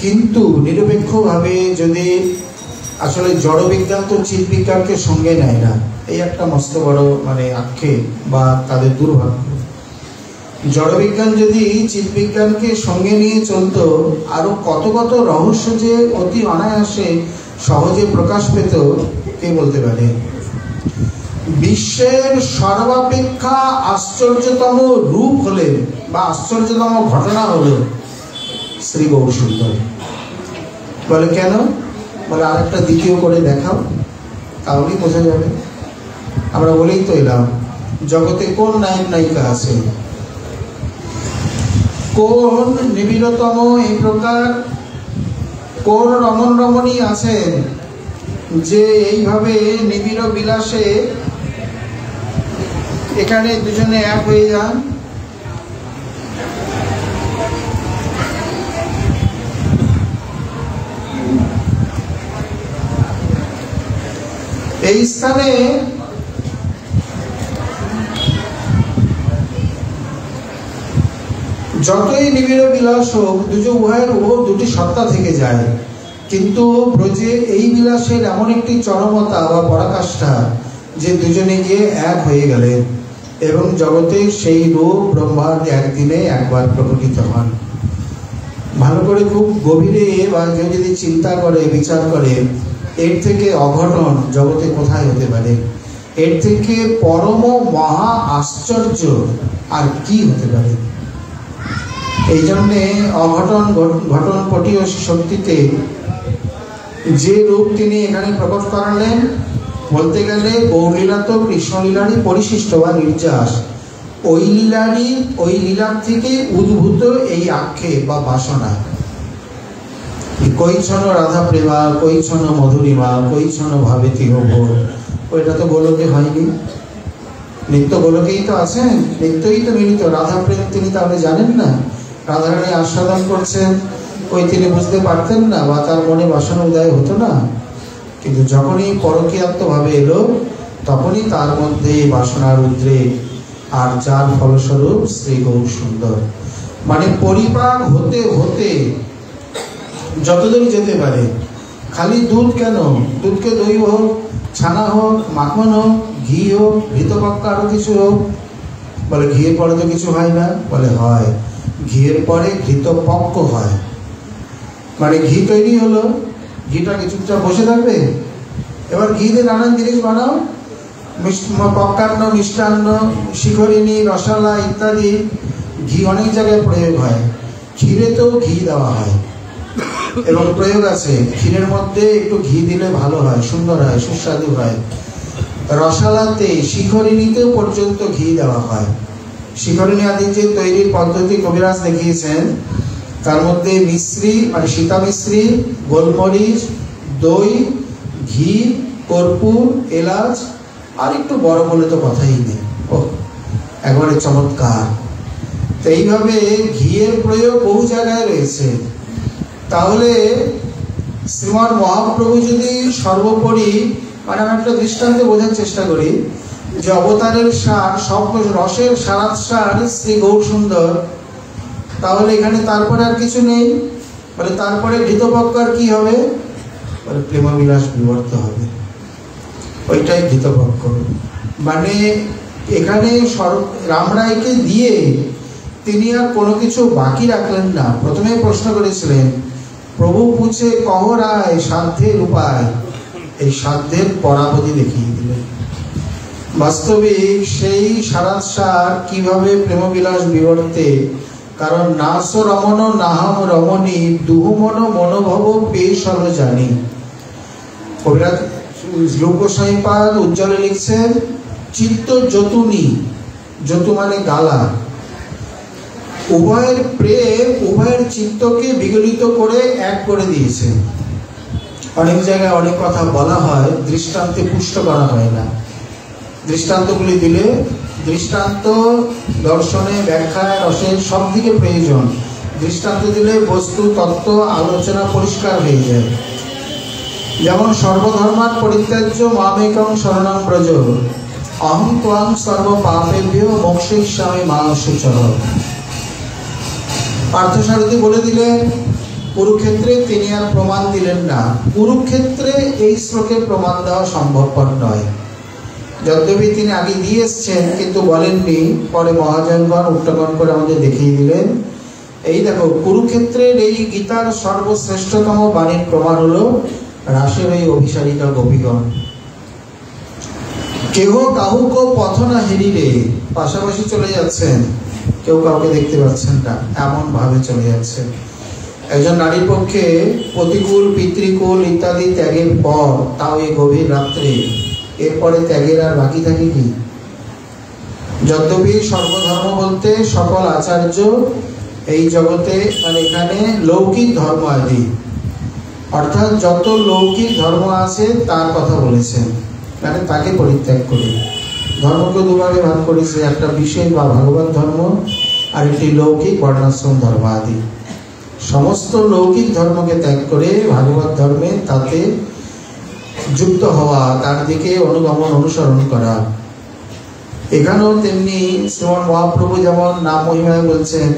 কিন্তু নিরপেক্ষভাবে যদি আসলে জড় বিজ্ঞান তো চিৎ বিজ্ঞানকে সঙ্গে নেয় না, এই একটা মস্ত বড় মানে আক্ষেপ বা তাদের দুর্ভাগ্য। জড় বিজ্ঞান যদি চিৎ বিজ্ঞানকে সঙ্গে নিয়ে চলতো, আরো কত কত রহস্য যে অতি অনায়াসে সহজে প্রকাশ পেত কে বলতে পারে। বিশ্বের সর্বাপেক্ষা আশ্চর্যতম রূপ হলেন বা আশ্চর্যতম ঘটনা হলো শ্রী গৌর সুন্দর। বলে কেন? বলে আরেকটা দ্বিতীয় করে দেখাও, তাহলেই বোঝা যাবে। আমরা বলেই তো এলাম, জগতে কোন নায়ক নায়িকা আছে, কোন নিবিড়তম এই প্রকার কোন রমণ রমণী আছেন যে এইভাবে নিবিড় বিলাসে এখানে দুজনে এক হয়ে যান। এই স্থানে যতই নিবিড় বিলাস হোক, উভয়ের দুটি সত্তা থেকে যায়। কিন্তু ব্রজে এই বিলাসের এমন একটি চরমতা বা পরাকাষ্ঠা যে দুজনে গিয়ে এক হয়ে গেলেন এবং জগতে সেই রূপ ব্রহ্মাণ্ড একদিনে একবার প্রকটিত হন। ভালো করে খুব গভীরে বা কেউ যদি চিন্তা করে, বিচার করে, এর থেকে অঘটন জগতে কোথায় হতে পারে? এর থেকে পরম মহা আশ্চর্য আর কি হতে পারে? এই জন্যে অঘটন ঘটন পটীয় শক্তিতে যে রূপ তিনি এখানে প্রকট করালেন, বলতে গেলে গৌরলীলা তো কৃষ্ণলীলারই পরিশিষ্ট বা নির্যাস। ওই লীলার থেকে উদ্ভূত এই আক্ষেপ বা বাসনা। কৈছন রাধা প্রেমা, কৈছন মধুরিমা, কৈছন ভাবেতি ভোর, ওইটা তো গোলকে হয়নি, নিত্য গোলকেই তো আছেন, নিত্যই তো মিলিত। রাধা প্রেম তিনি তাহলে জানেন না? রাধারানী আস্বাদন করছেন, ওই তিনি বুঝতে পারতেন না বা তার মনে বাসনা উদয় হতো না? কিন্তু যখনই পরকীয়াত্মভাবে এলো, তখনই তার মধ্যে বাসনার উদ্রেক, আর যার ফলস্বরূপ শ্রী গৌর সুন্দর। মানে পরিপাক হতে হতে যতদূর যেতে পারে। খালি দুধ কেন? দুধকে দই হোক, ছানা হোক, মাখন হোক, ঘি হোক, ঘৃতপক্কা আরো কিছু হোক। বলে ঘিয়ের পরে তো কিছু হয় না? বলে হয়, ঘিয়ের পরে ঘৃতপক্ক হয়। মানে ঘি তৈরি হলো, ঘিটা কি চুপচাপ বসে থাকবে? এবার ঘি দিয়ে নানান জিনিস বানাও, পক্কান্ন, মিষ্টান্ন, শিখরিণী, রসালা ইত্যাদি। ঘি অনেক জায়গায় প্রয়োগ হয়। ক্ষীরেতেও ঘি দেওয়া হয় এবং প্রয়োগ আছে, ক্ষীরের মধ্যে একটু ঘি দিলে ভালো হয়, সুন্দর হয়, সুস্বাদু হয়। রসালাতে, শিখরিণীতেও পর্যন্ত ঘি দেওয়া হয়। শিখরিণী আদি যে তৈরির পদ্ধতি কবিরাজ দেখিয়েছেন, তার মধ্যে মিশ্রি মানে সীতা মিশ্রি, গোলমরিচ, দই, ঘি, কর্পূর, এলাচ আর একটু বড় বলে তো কথাই নেই। ও একবারে চমৎকার। তো এইভাবে ঘিয়ের প্রয়োগ বহু জায়গায় রয়েছে। তাহলে শ্রীমান মহাপ্রভু যদি সর্বোপরি, মানে আমি একটা দৃষ্টান্তে বোঝার চেষ্টা করি যে অবতারের সার, সব রসের সারাৎসার শ্রী গৌর সুন্দর, তাহলে এখানে তারপরে আর কিছু নেই। বলে তারপরে ঘৃতপক্ষ আর কি হবে? বলে প্রেমবিলাস বিবর্ত হবে, ওইটাই ঘৃতপক্ষ। মানে এখানে রামরায়কে দিয়ে তিনি আর কোনো কিছু বাকি রাখলেন না। প্রথমে প্রশ্ন করেছিলেন, প্রভু পুছে কহ রায় সাধ্যের উপায়, এই সাধ্যের পরাবধি দেখিয়ে দিলেন। বাস্তবিক সেই সারাৎসার কিভাবে প্রেমবিলাস বিবর্তে, কারণ নাস রমণ নাহাম রমণী দুহুমন মনোভব পেশ হল জানি। কবিরাজ লোক গোস্বামীপাদ উজ্জ্বলে লিখছেন, চিত্ত যতুনি যতু মানে গালা। উভয়ের প্রেম উভয়ের চিত্তকে বিগলিত করে এক করে দিয়েছে। অনেক জায়গায় অনেক কথা বলা হয়, দৃষ্টান্তে পুষ্ট করা হয় না। দৃষ্টান্তগুলি দিলে দৃষ্টান্ত দর্শনে, ব্যাখ্যায়, রসের সব দিকে প্রয়োজন। দৃষ্টান্ত দিলে বস্তু তত্ত্ব আলোচনা পরিষ্কার হয়ে যায়। যেমন সর্বধর্মান পরিত্যাজ্য মামেকং শরণং ব্রজ, অহং ত্বং সর্ব পাপেভ্যো মোক্ষয়িষ্যামি মা শুচর। পার্থসারথী বলে দিলেন কুরুক্ষেত্রে, তিনি আর প্রমাণ দিলেন না। কুরুক্ষেত্রে এই শ্লোকের প্রমাণ দেওয়া সম্ভবপর নয়। যদ্যপি তিনি আগে দিয়ে এসছেন, কিন্তু বলেননি। পরে মহাজনগণ উত্তগণ করে আমাদের দেখিয়ে দিলেন, এই দেখো কুরুক্ষেত্রের এই গীতার সর্বশ্রেষ্ঠতম বাণীর প্রমাণ হলো রাসের এই অভিসারিকা গোপীগণ। কেহ কাহুক পথ না হেরিরে, পাশাপাশি চলে যাচ্ছেন, কেউ কাউকে দেখতে পাচ্ছেন না, এমন ভাবে চলে যাচ্ছেন। একজন নারীর পক্ষে প্রতিকূল, পিতৃকুল ইত্যাদি ত্যাগের পর, তাও এই গভীর রাত্রে, এরপরে ত্যাগের আর বাকি থাকে কি? যদ্যপি সর্বধর্ম বলতে সকল আচার্য এই জগতে, মানে এখানে লৌকিক ধর্ম আদি, অর্থাৎ যত লৌকিক ধর্ম আছে তার কথা বলেছেন, মানে তাকে পরিত্যাগ করে। ধর্মকে দুভাগে ভাগ করেছে, একটা বিশেষ বা ভাগবত ধর্ম, আর একটি লৌকিক বর্ণাশ্রম ধর্ম আদি। সমস্ত লৌকিক ধর্মকে ত্যাগ করে ভাগবত ধর্মে তাতে যুক্ত হওয়া, তার দিকে অনুগমন অনুসরণ করা। এখানেও তেমনি শ্রীমন মহাপ্রভু যেমন নাম মহিমায় বলছেন,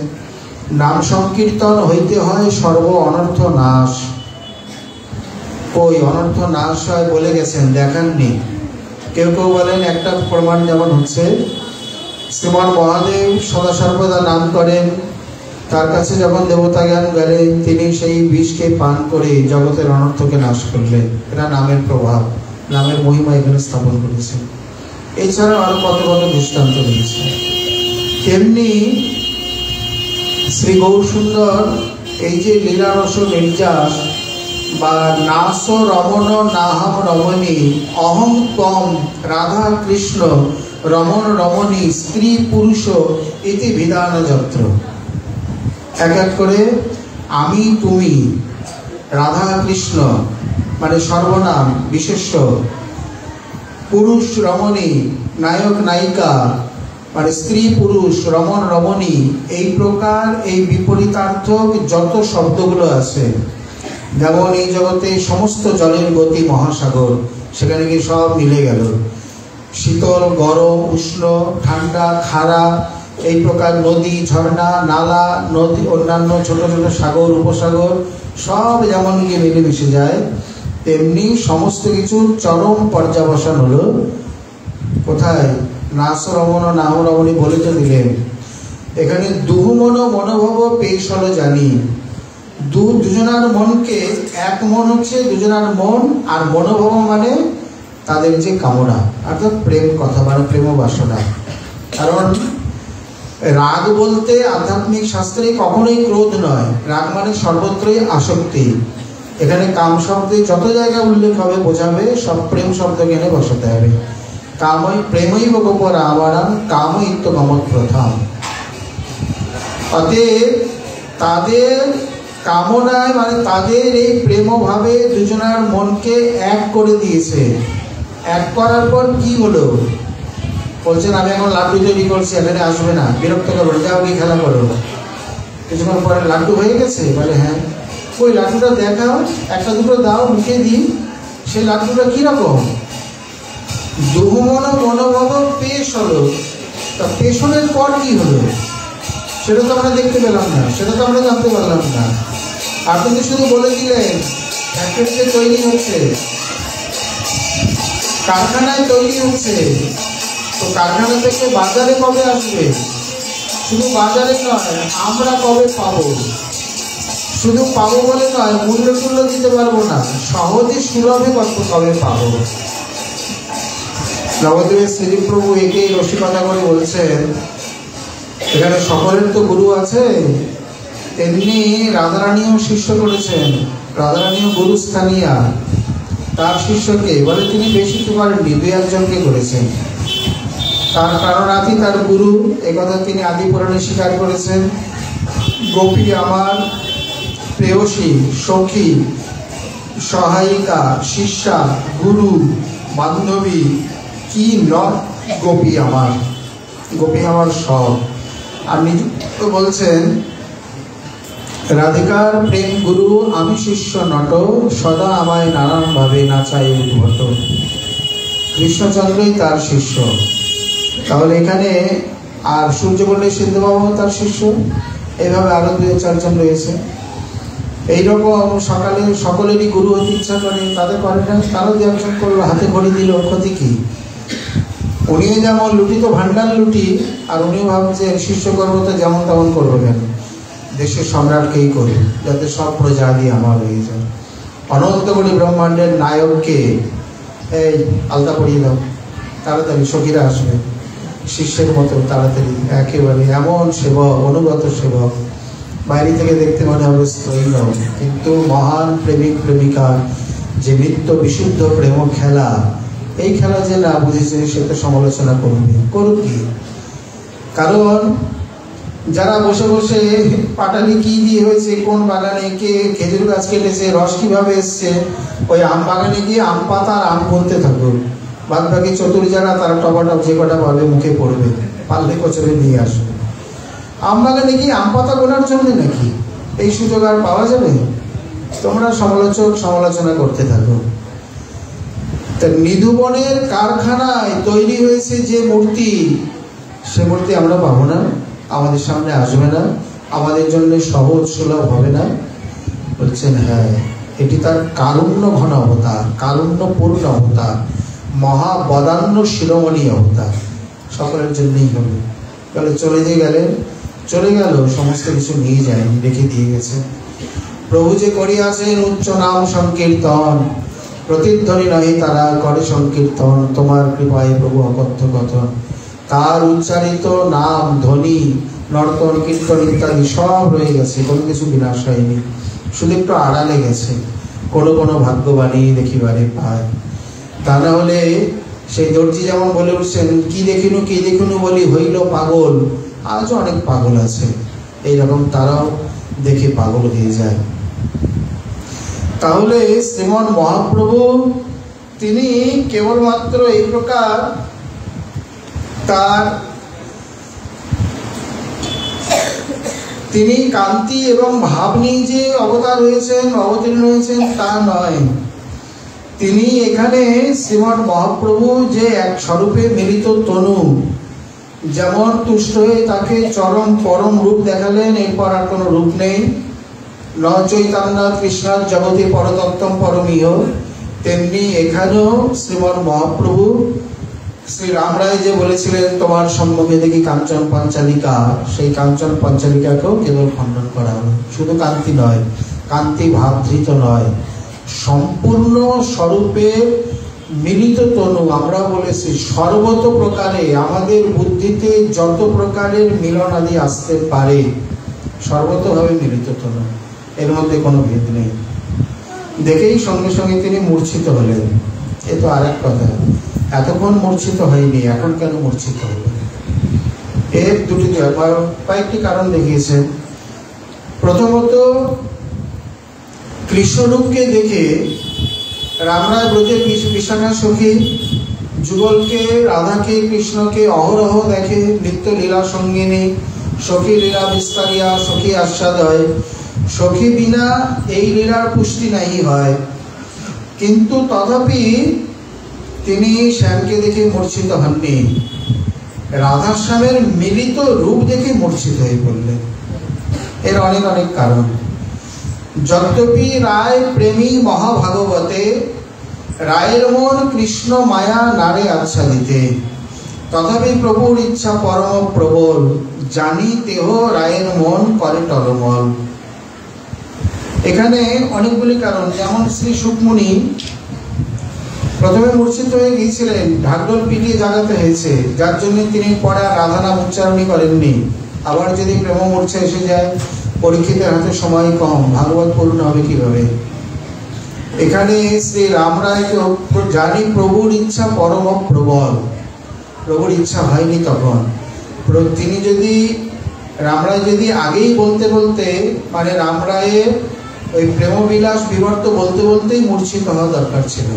নাম সংকীর্তন হইতে হয় সর্ব অনর্থ নাশ। ওই অনর্থ নাশ হয় বলে গেছেন, দেখাননি। কেউ কেউ বলেন, একটা প্রমাণ যেমন হচ্ছে শ্রীমন মহাদেব সদা সর্বদা নাম করেন, তার কাছে যখন দেবতা জ্ঞান গেলেন, তিনি সেই বিষকে পান করে জগতের অনর্থকে নাশ করলেন। এটা নামের প্রভাব, নামের মহিমা এখানে স্থাপন করেছে। এছাড়াও আরো কত কত দৃষ্টান্ত রয়েছে। তেমনি শ্রী গৌরসুন্দর এই যে লীলারস নির্যাস বা নাস রমণ নাহম রমণী, অহং ত্বম রাধা কৃষ্ণ রমণ রমণী স্ত্রী পুরুষ ইতি বিধান যত্র। এক এক করে আমি তুমি, রাধা কৃষ্ণ মানে সর্বনাম বিশেষ্য, পুরুষ রমণী নায়ক নায়িকা মানে স্ত্রী পুরুষ, রমণ রমণী, এই প্রকার এই বিপরীতার্থক যত শব্দগুলো আছে। যেমন এই জগতে সমস্ত জলের গতি মহাসাগর, সেখানে কি সব মিলে গেল। শীতল, গরম, উষ্ণ, ঠান্ডা, খাড়া, এই প্রকার নদী, ঝর্ণা, নালা, নদী, অন্যান্য ছোট ছোট সাগর, উপসাগর সব যেমন গিয়ে মিলেমিশে যায়, তেমনি সমস্ত কিছু চরম পর্যাবসান হলো কোথায়? নাস রমণ নাম রমণী বলে তো দিলেন। এখানে দুহমন মনোভব পেশ হলো জানি। দুজনার মনকে, এক মন হচ্ছে দুজনার মন, আর মনোভব মানে তাদের যে কামনা, অর্থাৎ প্রেম কথা, মানে প্রেম বাসনা। কারণ রাগ বলতে আধ্যাত্মিক শাস্ত্রে কখনোই ক্রোধ নয়, রাগ মানে সর্বত্রই আসক্তি। এখানে কাম শব্দে যত জায়গায় উল্লেখ হবে বোঝাবে সব প্রেম শব্দ এখানে বসাতে হবে। কামই প্রেমই গোপর আবারাম কামই তো মমত প্রথম। অতএব তাদের কামনায়, মানে তাদের এই প্রেমভাবে দুজনার মনকে এক করে দিয়েছে। এক করার পর কি হলো? বলছেন আমি এখন লাড্ডু তৈরি করছি, এখানে আসবে না, বিরক্ত করবো, যাও কি খেলা করো। কিছুক্ষণ পরে লাড্ডু হয়ে গেছে, বলে হ্যাঁ, ওই লাড্ডুটা দেখাও, একটা দুটো দাও, মুখে দিই। সেই লাড্ডুটা কিরকম? দুহমন মনোভাব পেশ হলো। তা পেশনের পর কি হলো সেটা তো আমরা দেখতে পেলাম না, সেটা তো আমরা জানতে পারলাম না। আপনি তো শুধু বলে দিলেন ফ্যাক্টরিতে তৈরি হচ্ছে, কারখানায় তৈরি হচ্ছে। তো কারখানা থেকে বাজারে কবে আসবে? শুধু বাজারে নয়, আমরা কবে পাবো? শুধু পাবো বলে নয়, মূল্য টুল্য দিতে পারবো না, সহজে সুলভে কবে পাবো? নবদ্বীপের শ্রীপ্রভু একে রসিকতা করে বলছেন, এখানে সকলের তো গুরু আছে, তেমনি রাধারানীও শিষ্য করেছেন। রাধারানীও গুরুস্থানীয়া, তার শিষ্যকে বলে তিনি বেশি তো করেননি, দুই একজনকে করেছেন। তার প্রাণনাথী তার গুরু, একথা তিনি আদি পুরাণে স্বীকার করেছেন। গোপী আমার প্রেয়সী, সখী, সহায়িকা, শিষ্যা, গুরু, বান্ধবী, কি নয় গোপী আমার, গোপী আমার সব। আর নিযুক্ত বলছেন, রাধিকার প্রেম গুরু আমি শিষ্য নট, সদা আমায় নানানভাবে নাচাই উদ্ভট। কৃষ্ণচন্দ্রই তার শিষ্য। তাহলে এখানে আর সূর্যমল্লিক সিদ্ধবাবু তার শিষ্য, এইভাবে আরো 2-4 জন রয়েছে। এইরকম সকালে সকলেরই গুরু হতে ইচ্ছা করে, তাদের করে না, তারও যে একজন করলো, হাতে ঘড়ি দিল, ক্ষতি কি? উনিও যেমন লুটি তো ভান্ডার লুটি, আর উনিও ভাবছে শিষ্য করবো তো যেমন তেমন করবো কেন, দেশের সম্রাটকেই করবো, যাতে সব প্রজা দিয়ে আমার হয়ে যায়। অনন্ত কোটি ব্রহ্মাণ্ডের নায়ককে এই আলতা পরিয়ে দাও, তাড়াতাড়ি সখীরা আসবে, শিষ্যের মতো তাড়াতাড়ি, একেবারে এমন সেবক, অনুগত সেবক। বাইরে থেকে দেখতে মনে হবে স্ত্রৈলভ, কিন্তু মহান প্রেমিক প্রেমিকা যে নিত্য বিশুদ্ধ প্রেম খেলা, এই খেলা যে না বুঝেছে সে তো সমালোচনা করবে, করুক কি? কারণ যারা বসে বসে পাটালি কি দিয়ে হয়েছে, কোন বাগানে কে খেজুর গাছ কেটেছে, রস কিভাবে এসছে, ওই আম বাগানে গিয়ে আম পাতা আর আম গুনতে থাকবে। বাদ বাকি চতুর যারা, তারা টপাটপ যে কটা পাবে মুখে পড়বে, পারলে কচরে নিয়ে আসবে। আম বাগানে গিয়ে আম পাতা গোনার জন্য নাকি এই সুযোগ আর পাওয়া যাবে? তোমরা সমালোচনা করতে থাকো। তা নিধুবনের কারখানায় তৈরি হয়েছে যে মূর্তি, সে মূর্তি আমরা পাবো না, আমাদের সামনে আসবে না, আমাদের জন্য সহজ সুলভ হবে না। বলছেন হ্যাঁ, এটি তার কারুণ্য ঘন অবতার, কারুণ্যপূর্ণ অবতার, মহাবদান্য শিরোমণি অবতার, সকলের জন্যই হবে। তাহলে চলে গেল, সমস্ত কিছু নিয়ে যায়নি, রেখে দিয়ে গেছে। প্রভু যে করিয়াছেন উচ্চ নাম সংকীর্তন, প্রতিধ্বনি নহে তারা করে সংকীর্তন, তোমার কৃপায় প্রভু অকথ্য কথন। তার উচ্চারিত নাম, ধ্বনি, নর্তন, কীর্তন ইত্যাদি সব রয়ে গেছে, কোনো কিছু বিনাশ হয়নি, শুধু একটু আড়ালে গেছে, কোনো ভাগ্যবাণী দেখিবারে পায়। তা না হলে সেই দর্জি যেমন বলে উঠছেন, কি দেখিনু বলি হইল পাগল। আজও অনেক পাগল আছে এইরকম, তারাও দেখে পাগল হয়ে যায়। তাহলে শ্রীমন মহাপ্রভু তিনি কেবলমাত্র এই প্রকার তিনি কান্তি এবং ভাব নিয়ে যে অবতীর্ণ হয়েছেন তা নয়। তিনি এখানে শ্রীমন মহাপ্রভু যে এক স্বরূপে মিলিত তনু, যেমন তুষ্ট হয়ে তাকে চরম পরম রূপ দেখালেন, এরপর আর কোনো রূপ নেই, ন চৈতন্য কৃষ্ণার জগতে পরতত্ত্বম পরমীয়, তেমনি এখানেও শ্রীমন মহাপ্রভু শ্রী রামরায় যে বলেছিলেন তোমার সম্মুখে দেখি কাঞ্চন পঞ্চালিকা, সেই কাঞ্চন পঞ্চালিকাকেও কেবল খণ্ডন করা হলো। শুধু কান্তি নয়, কান্তি ভাবধৃত নয়, সম্পূর্ণ স্বরূপে মিলিত তনু। আমরা বলেছি সর্বত প্রকারে আমাদের বুদ্ধিতে যত প্রকারের মিলন আদি আসতে পারে, সর্বতভাবে মিলিত তনু, এর মধ্যে কোনো ভেদ নেই। দেখেই সঙ্গে সঙ্গে তিনি মূর্ছিত হলেন। এ তো আর এক কথা, এতক্ষণ মূর্ছিত হয়নি, এখন কেন মূর্ছিত হলো? এর কয়েকটি কারণ দেখিয়েছেন। প্রথমত, কৃষ্ণরূপকে দেখে রামরায় ব্রজের বিশাখা সখী যুগলকে, রাধাকে, কৃষ্ণকে অহরহ দেখে, নিত্য লীলা সঙ্গিনী, সখী লীলা বিস্তারিয়া, সখী আস্বাদয়, সখী বিনা এই লীলার পুষ্টি নাই হয়। কিন্তু তথাপি তিনি শ্যামকে দেখে মূর্ছিত হননি, রাধা শ্যামের মিলিত রূপ দেখে মূর্ছিত হয়ে পড়লেন। এর অনেক কারণ। যদ্যপি রায় প্রেমী মহাভাগবতে, রায়ের মন কৃষ্ণ মায়া নারে আচ্ছাদিতে, তথাপি প্রভুর ইচ্ছা পরম প্রবল, জানি দেহ রায়ের মন করে টলমল। এখানে অনেকগুলি কারণ। যেমন শ্রী সুকমুনি প্রথমে মূর্ছিত হয়ে গিয়েছিলেন, ঢাকঢোল পিটিয়ে জাগাতে হয়েছে, যার জন্য তিনি পরে আর রাধা নাম উচ্চারণই করেননি। আবার যদি প্রেম মূর্ছা এসে যায়, পরীক্ষিতের হাতে সময় কম, ভাগবত পূর্ণ হবে কিভাবে? এখানে শ্রী রামরায়কে জানি প্রভুর ইচ্ছা পরম প্রবল, প্রভুর ইচ্ছা হয়নি তখন। তিনি যদি রামরায় যদি আগেই বলতে বলতে মানে রামরায়ের ওই প্রেমবিলাস বিবর্ত বলতে বলতেই মূর্ছিত হওয়া দরকার ছিল,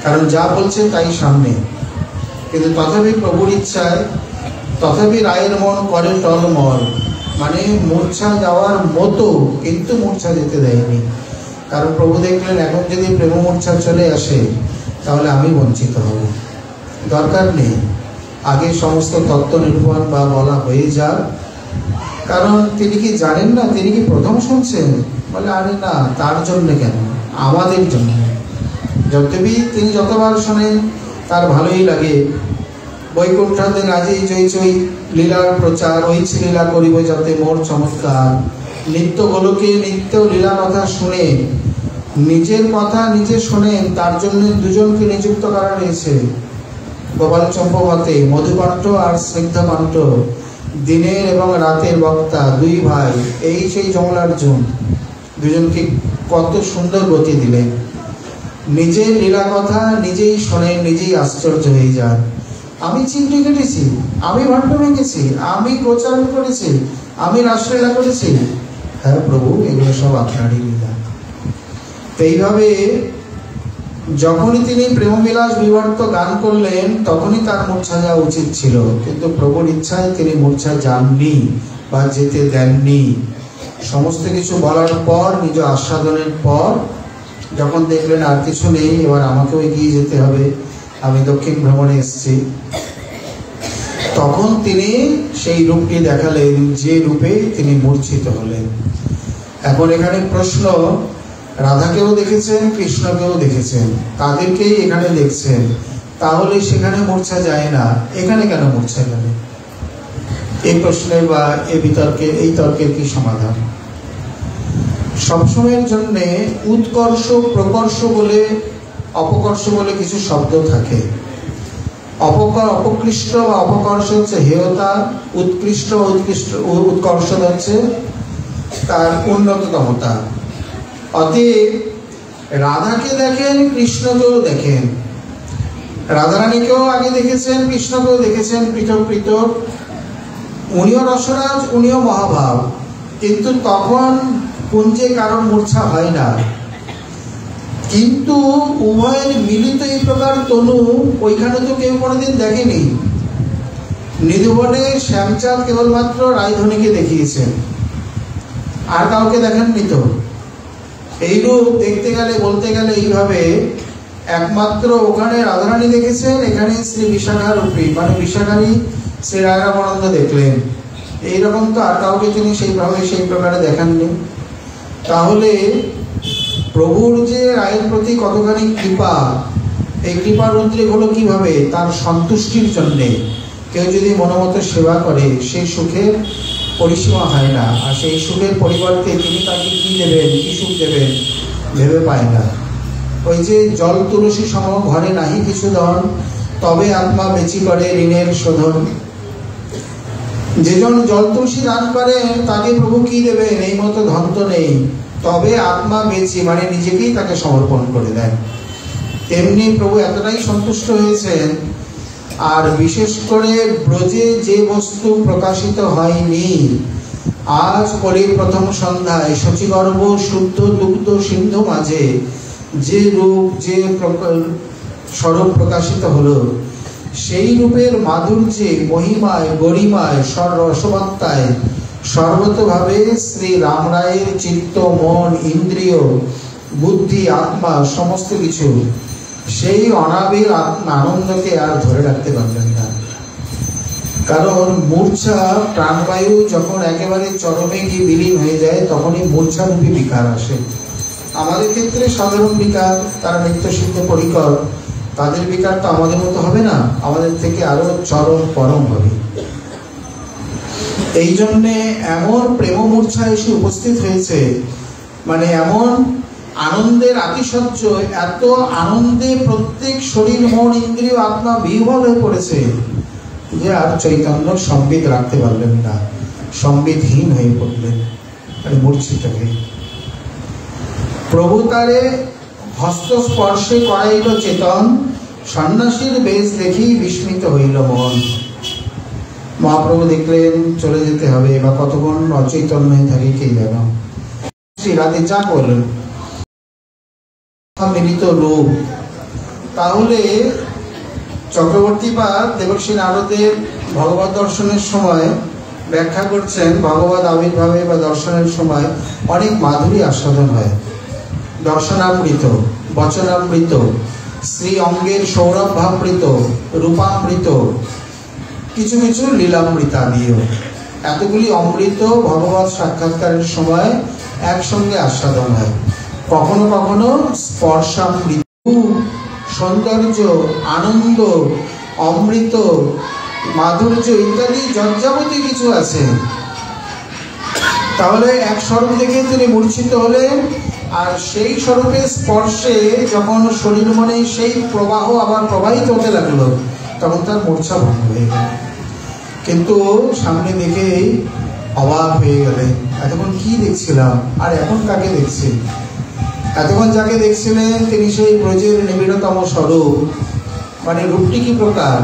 কারণ যা বলছে তাই সামনে। কিন্তু তথাপি প্রভুর ইচ্ছায় তথাপি রায়ের মন করে টলমল, মানে মূর্ছা যাওয়ার মতো, কিন্তু মূর্ছা যেতে দেয়নি। কারণ প্রভু দেখলেন এখন যদি প্রেম মূর্ছা চলে আসে তাহলে আমি বঞ্চিত হব, দরকার নেই আগে সমস্ত তত্ত্ব নিরূপণ বা বলা হয়ে যাক। কারণ তিনি কি জানেন না, তিনি কি প্রথম শুনছেন? বলে আরে না, তার জন্য কেন, আমাদের জন্য। যতবি তিনি যতবার শোনেন তার ভালোই লাগে। বৈকুণ্ঠতে রাজে জয় জয় লীলার প্রচার, ওইছে লীলা করিব যাতে মোর চমৎকার। নিত্য গোলকে নিত্য লীলা কথা শুনে নিজের কথা নিজে শোনেন, তার জন্য দুজনকে নিযুক্ত করা রয়েছে। গোপাল চম্পবতে মধুপাণ্ড আর স্নিগ্ধপাণ্ড, দিনের এবং রাতের বক্তা, দুই ভাই, এই সেই যমলার্জুন, দুজনকে কত সুন্দর গতি দিলেন। নিজের লীলা কথা নিজেই শোনেন, নিজেই আশ্চর্য হয়ে যান। আমি চিমটি কেটেছি, আমি ভাণ্ড ভেঙেছি, আমি গোচারণ করেছি, আমি রাসলীলা করেছি। হ্যাঁ প্রভু, এগুলো সব আপনারই লীলা। তো এইভাবে যখনই তিনি প্রেমবিলাস বিবর্ত গান করলেন তখনই তার মূর্ছা যাওয়া উচিত ছিল, কিন্তু প্রভুর ইচ্ছায় তিনি মূর্ছা যাননি বা যেতে দেননি। সমস্ত কিছু বলার পর, নিজ আস্বাদনের পর যখন দেখলেন আর কিছু নেই, এবার আমাকেও এগিয়ে যেতে হবে, আমি দক্ষিণ ভ্রমণে এসেছি, তখন তিনি সেই রূপটি দেখালেন যে রূপে তিনি মূর্ছিত হলেন। এখন এখানে প্রশ্ন, রাধাকেও দেখেছেন, কৃষ্ণকেও দেখেছেন, তাদেরকেই এখানে দেখছেন, তাহলে সেখানে মূর্ছা যায় না, এখানে কেন মূর্ছা গেল? এই প্রশ্নের বা এই বিতর্কের, এই তর্কের কি সমাধান? সবসময়ের জন্যে উৎকর্ষ প্রকর্ষ বলে অপকর্ষ বলে কিছু শব্দ থাকে। অপকৃষ্ট বা অপকর্ষ হচ্ছে হেয়তা, উৎকৃষ্ট উৎকর্ষ হচ্ছে তার উন্নততমতা। অতএব রাধাকে দেখেন, কৃষ্ণকেও দেখেন, রাধারানীকেও আগে দেখেছেন, কৃষ্ণকেও দেখেছেন পৃথক পৃথক। উনিও রসরাজ, উনিও মহাভাব, কিন্তু তখন কুঞ্জে কারণ মূর্ছা হয় না। কিন্তু উভয়ের মিলিত এই প্রকার তনু ওইখানে তো কেউ কোনোদিন দেখেনি। নিধুবনে শ্যামচাঁদ কেবলমাত্র রায়ধনীকে দেখিয়েছেন, আর কাউকে দেখাননি তো। এইরূপ দেখতে গেলে, বলতে গেলে এইভাবে একমাত্র ওখানে রাধারানী দেখেছেন, এখানে শ্রী বিশাখার রূপী মানে বিশাখারই শ্রী রায়রামানন্দ দেখলেন। এইরকম তো আর কাউকে তিনি সেইভাবে সেই প্রকারে দেখাননি। তাহলে প্রভুর যে রায়ের প্রতি কতখানি কৃপা, এই কৃপার উদ্রেক হলো কিভাবে? তার সন্তুষ্টির জন্যে। কেউ যদি মনোমতো সেবা করে সেই সুখের পরিসীমা হয় না, আর সেই সুখের পরিবর্তে তিনি তাকে কি দেবেন, কি সুখ দেবেন ভেবে পায় না। ওই যে জল তুলসী সম ঘরে নাহি কিছু ধন, তবে আত্মা বেচি করে ঋণের শোধন। যেজন জল তুলসী দান করেন তাকে প্রভু কি দেবেন? এই মতো ধন তো নেই, তবে আত্মা বেচি মানে নিজেকেই তাকে সমর্পণ করে দেন। তেমনি প্রভু এতটাই সন্তুষ্ট হয়েছেন। আর বিশেষ করে ব্রজে যে বস্তু প্রকাশিত হয়নি, আজ কলির প্রথম সন্ধ্যায় শচীগর্ভ শুদ্ধ দুগ্ধ সিন্ধু মাঝে যে রূপ, যে স্বরূপ প্রকাশিত হলো, সেই রূপের মাধুর্যে, মহিমায়, গরিমায়, রসবত্তায় সর্বতভাবে শ্রী রামরায়ের চিত্ত, মন, ইন্দ্রিয়, বুদ্ধি, আত্মা সমস্ত কিছু সেই অনাবিল আনন্দকে আর ধরে রাখতে পারলেন না। কারণ মূর্ছা প্রাণবায়ু যখন একেবারে চরমে গিয়ে বিলীন হয়ে যায়, তখনই মূর্ছারূপী বিকার আসে। আমাদের ক্ষেত্রে সাধারণ বিকার, তারা নিত্যসিদ্ধ পরিকর, তাদের বিকার তো আমাদের মতো হবে না, আমাদের থেকে আরো চরম পরম হবে। এই জন্যে এমন প্রেম মূর্ছা এসে উপস্থিত হয়েছে, মানে এমন আনন্দের আতিশয্য, এত আনন্দে প্রত্যেক শরীর, মন, ইন্দ্রিয়, আত্মা বিহ্বল হয়ে পড়েছে যে আর চৈতন্য সম্বিত রাখতে পারলেন না, সম্বিতহীন হয়ে পড়লেন, মূর্ছিত হয়ে। প্রভু তারে হস্তস্পর্শে করাইল চেতন, সন্ন্যাসীর বেশ দেখি বিস্মিত হইল মন। মহাপ্রভু দেখলেন চলে যেতে হবে, বা কতক্ষণ অচৈতন্য হয়ে থাকে কে যেন। রাতে যা করলেন মিলিত রূপ। তাহলে চক্রবর্তী বা দেবর্ষী নারদের ভগবত দর্শনের সময় ব্যাখ্যা করছেন, ভগবত আবির্ভাবে বা দর্শনের সময় অনেক মাধুরী আস্বাদন হয়। দর্শনামৃত, বচনামৃত, শ্রী অঙ্গের সৌরভামৃত, রূপামৃত, কিছু কিছু লীলামৃতা দিয়েও এতগুলি অমৃত ভগবত সাক্ষাৎকারের সময় একসঙ্গে আস্বাদন হয়। কখনো কখনো স্পর্শামৃত, সৌন্দর্য, আনন্দ, অমৃত, মাধুর্য ইত্যাদি যজ্ঞাবতী কিছু আছে। তাহলে এক স্বরূপ দেখে তিনি মূর্ছিত হলেন, আর সেই স্বরূপে স্পর্শে যখন শরীর মনে সেই প্রবাহ আবার প্রবাহিত হতে লাগলো, তখন তার মূর্ছা ভঙ্গ হয়ে গেল। কিন্তু সামনে দেখেই অবাক হয়ে গেলেন, এতক্ষণ কি দেখছিলাম আর এখন কাকে দেখছি। এতক্ষণ যাকে দেখছিলেন তিনি সেই ব্রজের নিবিড়তম স্বরূপ, মানে রূপটি কি প্রকার,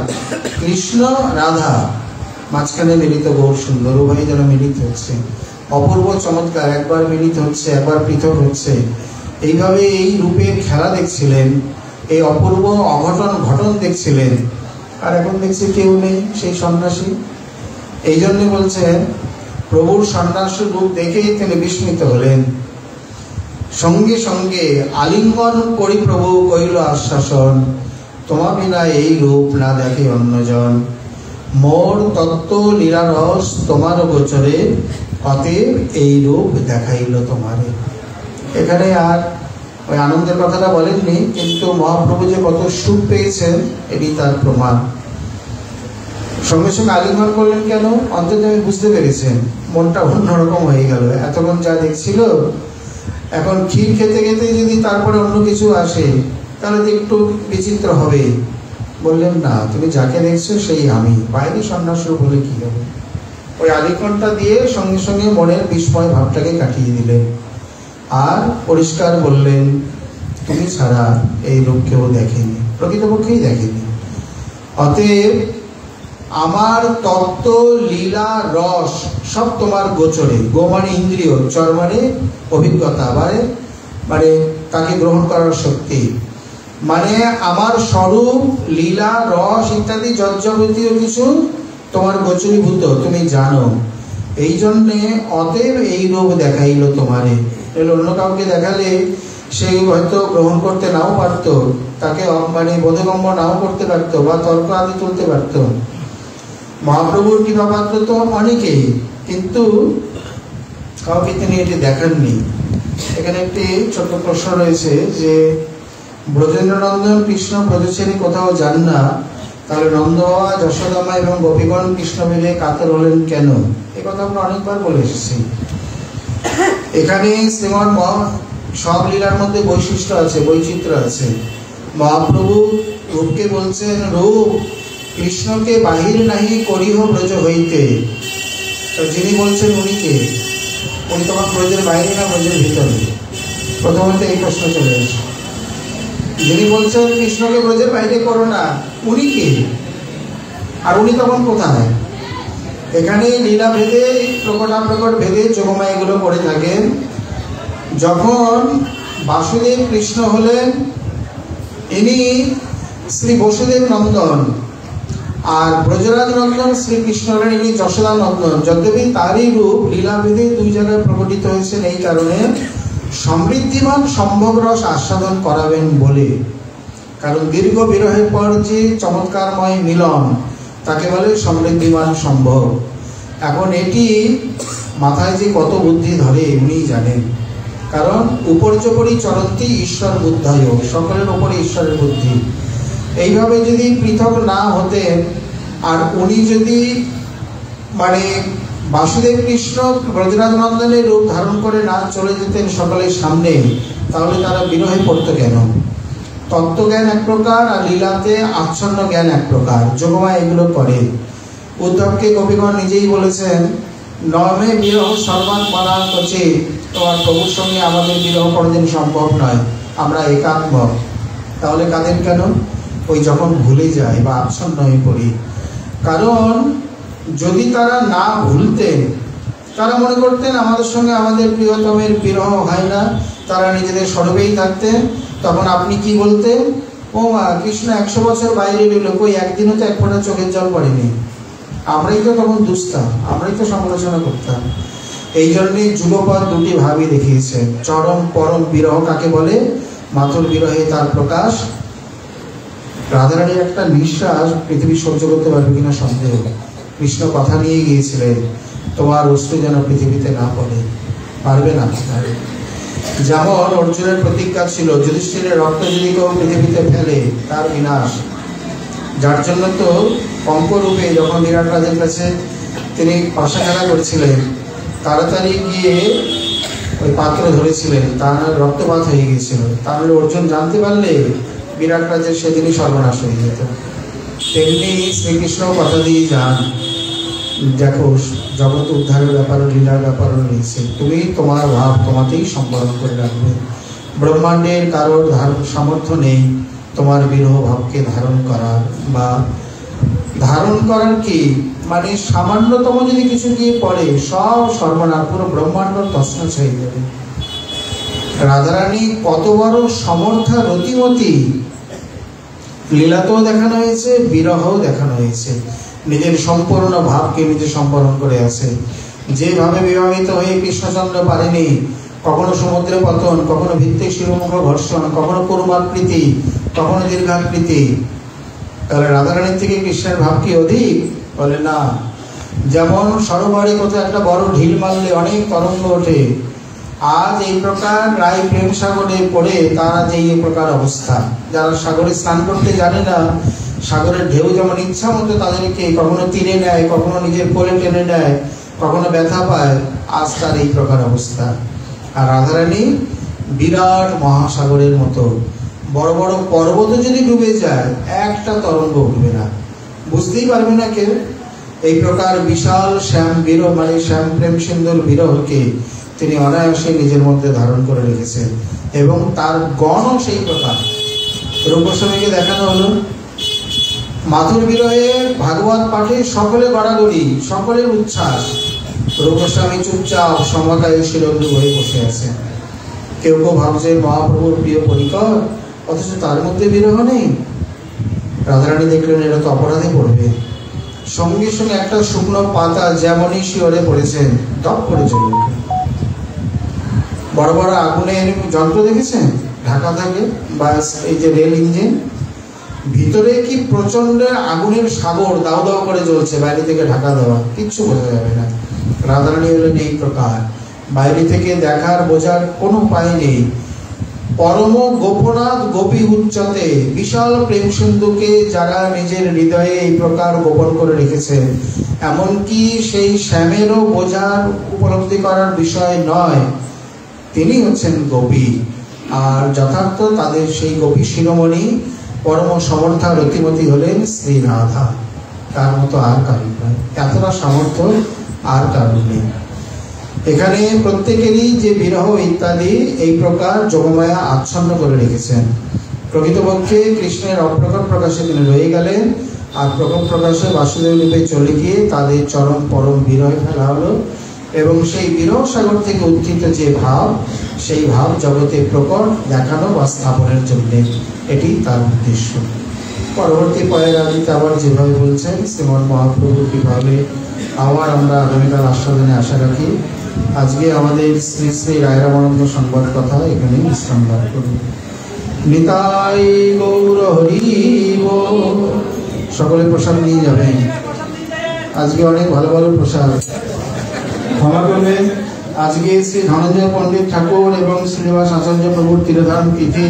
কৃষ্ণ রাধা মাঝখানে মিলিত গৌর সুন্দর, উভয় যেন মিলিত হচ্ছে, অপূর্ব চমৎকার, একবার মিলিত হচ্ছে একবার পৃথক হচ্ছে, এইভাবে এই রূপের খেলা দেখছিলেন, এই অপূর্ব অঘটন ঘটন দেখছিলেন। আর এখন দেখছি কেউ নেই, সেই সন্ন্যাসী। এই জন্য বলছেন প্রভুর সন্ন্যাসী রূপ দেখেই তিনি বিস্মিত হলেন। সঙ্গে সঙ্গে আলিঙ্গন করি প্রভু কইল আশ্বাসন, তোমা বিনা এই রূপ না দেখে অন্যজন, মোর তত্ত্ব লীলারস তোমার গোচরে, অতএব এই রূপ দেখাইল তোমারে। এখানে আর ওই আনন্দের কথাটা বলেননি, কিন্তু মহাপ্রভু যে কত সুখ পেয়েছেন এটি তার প্রমাণ। সঙ্গে সঙ্গে আলিঙ্গন করলেন কেন, অন্তত আমি বুঝতে পেরেছেন, মনটা অন্যরকম হয়ে গেল। এতক্ষণ যা দেখছিল, এখন ক্ষীর খেতে খেতে যদি তারপরে অন্য কিছু আসে তাহলে তো একটু বিচিত্র হবে। বললেন না, তুমি যাকে দেখছো সেই আমি, বাইরে সন্ন্যাসী বলে কি হবে। ওই আলিঙ্গনটা দিয়ে সঙ্গে সঙ্গে মনের বিস্ময় ভাবটাকে কাটিয়ে দিলেন, আর পরিষ্কার বললেন, তুমি ছাড়া এই রূপ কেউ দেখেনি, প্রকৃতপক্ষেই দেখেনি। অতএব আমার তত্ত্ব লীলা রস সব তোমার গোচরে, গো মানে ইন্দ্রিয়, চর মানে অভিজ্ঞতা, মানে তাকে গ্রহণ করার শক্তি, মানে আমার স্বরূপ লীলা রস ইত্যাদি যজ্ঞাবতীয় কিছু তোমার গোচরীভূত, তুমি জানো। এই জন্যে অতএব এই রূপ দেখাইল তোমারে। অন্য কাউকে দেখালে সে হয়তো গ্রহণ করতে নাও পারত, তাকে মানে বোধগম্য নাও করতে পারত, বা তর্ক আদি তুলতে পারত। মহাপ্রভুর কৃপাপাত্র তো অনেকেই, কিন্তু কাউকে তিনি এটি দেখাননি। এখানে একটি ছোট্ট প্রশ্ন রয়েছে যে ব্রজেন্দ্রনন্দন কৃষ্ণ ব্রজ ছেড়ে কোথাও যান না, তাহলে নন্দবাবা, যশোদামা এবং গোপীগণ কৃষ্ণ মিলে কাতর হলেন কেন? এ কথা আমরা অনেকবার বলে এসেছি। এখানে শ্রীমন সব লীলার মধ্যে বৈশিষ্ট্য আছে, বৈচিত্র্য আছে। মহাপ্রভু রূপকে বলছেন, রূপ কৃষ্ণকে বাহির নাহি করিহ ব্রজ হইতে। যিনি বলছেন উনি কে? উনি তোমার ব্রজের বাইরে না ব্রজের ভিতরে? প্রথমত এই প্রশ্ন চলে আসে। যিনি বলছেন কৃষ্ণকে ব্রজের বাইরে করো না, উনি কে? আর উনি তখন কোথায়? এখানে লীলা ভেদে, প্রকট ভেদে যোগমায়া এগুলো করে থাকেন। যখন বাসুদেব কৃষ্ণ হলেন, ইনি শ্রী বসুদেব নন্দন, আর ব্রজরাজ নন্দন শ্রীকৃষ্ণ হলেন ইনি যশোদা নন্দন। যদ্যপি তারই রূপ লীলাভেদে দুই জায়গায় প্রকটিত হয়েছেন এই কারণে, সমৃদ্ধিমান সম্ভব রস আস্বাদন করাবেন বলে। কারণ দীর্ঘ বিরহের পর যে চমৎকারময় মিলন, তাকে বলে সমৃদ্ধিমান সম্ভব। এখন এটি মাথায় যে কত বুদ্ধি ধরে উনিই জানেন। কারণ উপর্যপরি চরন্তি ঈশ্বর বুদ্ধায়, সকলের উপরে ঈশ্বরের বুদ্ধি। এইভাবে যদি পৃথক না হতেন, আর উনি যদি মানে বাসুদেব কৃষ্ণ ব্রজরাজ নন্দনের রূপ ধারণ করে না চলে যেতেন সকলের সামনে, তাহলে তারা বিরহে পড়তো কেন? তত্ত্বজ্ঞান এক প্রকার, আর লীলাতে আচ্ছন্ন জ্ঞান এক প্রকার। যোগমায়া এগুলো করে। উদ্ধবকে গোপীগণ নিজেই বলেছেন, নমে বিরহ সর্বান মনা কচে, তোমার প্রভুর সঙ্গে আমাদের বিরহ কোনোদিন সম্ভব নয়, আমরা একাত্ম। তাহলে কাঁদেন কেন? ওই যখন ভুলে যায় বা আচ্ছন্ন হয়ে পড়ি। কারণ যদি তারা না ভুলতেন, তারা মনে করতেন আমাদের সঙ্গে আমাদের প্রিয়তমের বিরহ হয় না, তারা নিজেদের স্বরূপেই থাকতেন, তখন আপনি কি বলতেন? ও মা, কৃষ্ণ 100 বছর বাইরে রইল, কই একদিনও তো এক ফোঁটা চোখের জল পড়েনি। আমরাই তো তখন দুষতাম, আমরাই তো সমালোচনা করতাম। এই জন্যই যুগপৎ দুটি ভাবই দেখিয়েছে। চরম পরম বিরহ কাকে বলে? মাথুর বিরহে তার প্রকাশ। রাধারানীর একটা নিঃশ্বাস পৃথিবী সহ্য করতে পারবে কিনা সন্দেহ। কৃষ্ণ কথা নিয়ে গিয়েছিলেন, তোমার অশ্রু যেন পৃথিবীতে না পড়ে। পারবে না। যেমন অর্জুনের প্রতিজ্ঞা ছিল, যুধিষ্ঠিরের রক্ত যদি কেউ পৃথিবীতে ফেলে তার বিনাশ। যার জন্য তো অঙ্করূপে যখন বিরাট রাজের কাছে তিনি পাশা খেলা করছিলেন, তাড়াতাড়ি গিয়ে ওই পাত্র ধরেছিলেন, তার রক্তপাত হয়ে গিয়েছিল। তাহলে অর্জুন জানতে পারলে বিরাট রাজের সেদিনই সর্বনাশ হয়ে যেত। তেমনি শ্রীকৃষ্ণ কথা দিয়ে যান, দেখো জগৎ উদ্ধারের ব্যাপারও লীলার ব্যাপারও রয়েছে, তুমি তোমার ভাব তোমাতেই সম্পাদন করে রাখবে। ব্রহ্মাণ্ডের কারোর সামর্থ্য নেই তোমার বিরহ ভাবকে ধারণ করার, বা ধারণ করার কি মানে সামান্যতম যদি কিছু গিয়ে পড়ে সব সর্বনাশ, পুরো ব্রহ্মাণ্ড তছনছ হয়ে যাবে। রাধারানী কত বড় সমর্থা রতিমতী, লীলাতেও দেখানো হয়েছে, বিরহও দেখানো হয়েছে। নিজের সম্পূর্ণ ভাবকে নিজে সম্পন্ন করে আছে। যেভাবে বিবাহিত হয়ে কৃষ্ণচন্দ্র পারেনি, কখনো সমুদ্রে পতন, কখনো ভিত্তিক শিরোমুখ ঘর্ষণ, কখনো কুর্মাকৃতি, কখনো দীর্ঘাকৃতি, তাহলে রাধারানীর থেকে কৃষ্ণের ভাব কি অধিক? বলে না। যেমন সরোবরে কোথাও একটা বড় ঢিল মারলে অনেক তরঙ্গ ওঠে, আজ এই প্রকার রায় প্রেম সাগরে পড়ে তারা যে এই প্রকার অবস্থা। যারা সাগরে স্নান করতে জানে না, সাগরের ঢেউ যেমন ইচ্ছা মতো তাদেরকে কখনো তীরে নেয়, কখনো নিজের কোলে টেনে নেয়, কখনো ব্যথা পায়, আজ তার এই প্রকার অবস্থা। আর রাধারানী বিরাট মহাসাগরের মতো, বড় বড় পর্বত যদি ডুবে যায় একটা তরঙ্গ উঠবে না, বুঝতেই পারবে না কেউ। এই প্রকার বিশাল শ্যাম বিরহ মানে শ্যাম প্রেম সিন্ধুর বিরহকে তিনি অনায়াসে নিজের মধ্যে ধারণ করে রেখেছেন, এবং তার গণও সেই প্রকার। রূপস্বামীকে দেখানো হলো মাথুর বিরহে ভাগবত পাঠে সকলে গড়াগড়ি, সকলের উচ্ছ্বাস। রূপস্বামী চুপচাপ সমকায় শিরোল্লু হয়ে বসে আছে। কেউ কেউ ভাবছে মহাপ্রভুর প্রিয় পরিকর, অথচ তার মধ্যে বিরহ নেই। রাধারানী দেখলেন এটা তো অপরাধে পড়বে। সঙ্গে সঙ্গে একটা শুকনো পাতা যেমনই শিওরে পড়েছেন, দপ করে চলে উঠল। বড় বড় আগুনের যন্ত্র দেখেছেন, ঢাকা থাকে, বা এই যে রেল ইঞ্জিন, ভিতরে কি প্রচন্ড আগুনের সাগর দাও দাও করে জ্বলছে, বাইরে থেকে ঢাকা দেওয়া, কিচ্ছু বোঝা যাবে না। রাধারানী হলেন এই প্রকার, বাইরে থেকে দেখার বোঝার কোনো উপায় নেই। পরম গোপনাথ গোপী উচ্চতে, বিশাল প্রেম সিন্ধুকে যারা নিজের হৃদয়ে এই প্রকার গোপন করে রেখেছে, এমনকি সেই শ্যামেরও বোঝার উপলব্ধি করার বিষয় নয়, তিনি হচ্ছেন গোপী। আর যথার্থ তাদের সেই গোপী শিরোমণি পরম সমর্থা রতিমতী হলেন শ্রী রাধা। তার মতো আর কারণ নয়, এতটা সামর্থ্য আর কারণ নেই। এখানে প্রত্যেকেরই যে বিরহ ইত্যাদি এই প্রকার যোগমায়া আচ্ছন্ন করে রেখেছেন। প্রকৃতপক্ষে কৃষ্ণের অপ্রকট প্রকাশে তিনি রয়ে গেলেন, আর প্রকট প্রকাশে বাসুদেব রূপে চলে গিয়ে তাদের চরম পরম বিরহে ফেলা হলো, এবং সেই বিরহ সাগর থেকে উত্থিত যে ভাব, সেই ভাব জগতে প্রকট দেখানো বা স্থাপনের জন্য এটি তার উদ্দেশ্য। পরবর্তী পয়ের আদিতে আবার যেভাবে বলছেন শ্রীমন মহাপ্রভু কীভাবে আবার আমরা আগামীকাল আস্বাদনে আশা রাখি। আজকে আমাদের শ্রী শ্রী রায়রামানন্দ সংবাদ কথা এখানে বিশ্রাম লাভ করব। নিতাই গৌর হরি বল। সকলে প্রসাদ নিয়ে যাবেন, আজকে অনেক ভালো ভালো প্রসাদ। ক্ষমা করবেন, আজকে শ্রী ধনঞ্জয় পণ্ডিত ঠাকুর এবং শ্রীনিবাস আচার্য প্রভুর তিরোধান তিথি।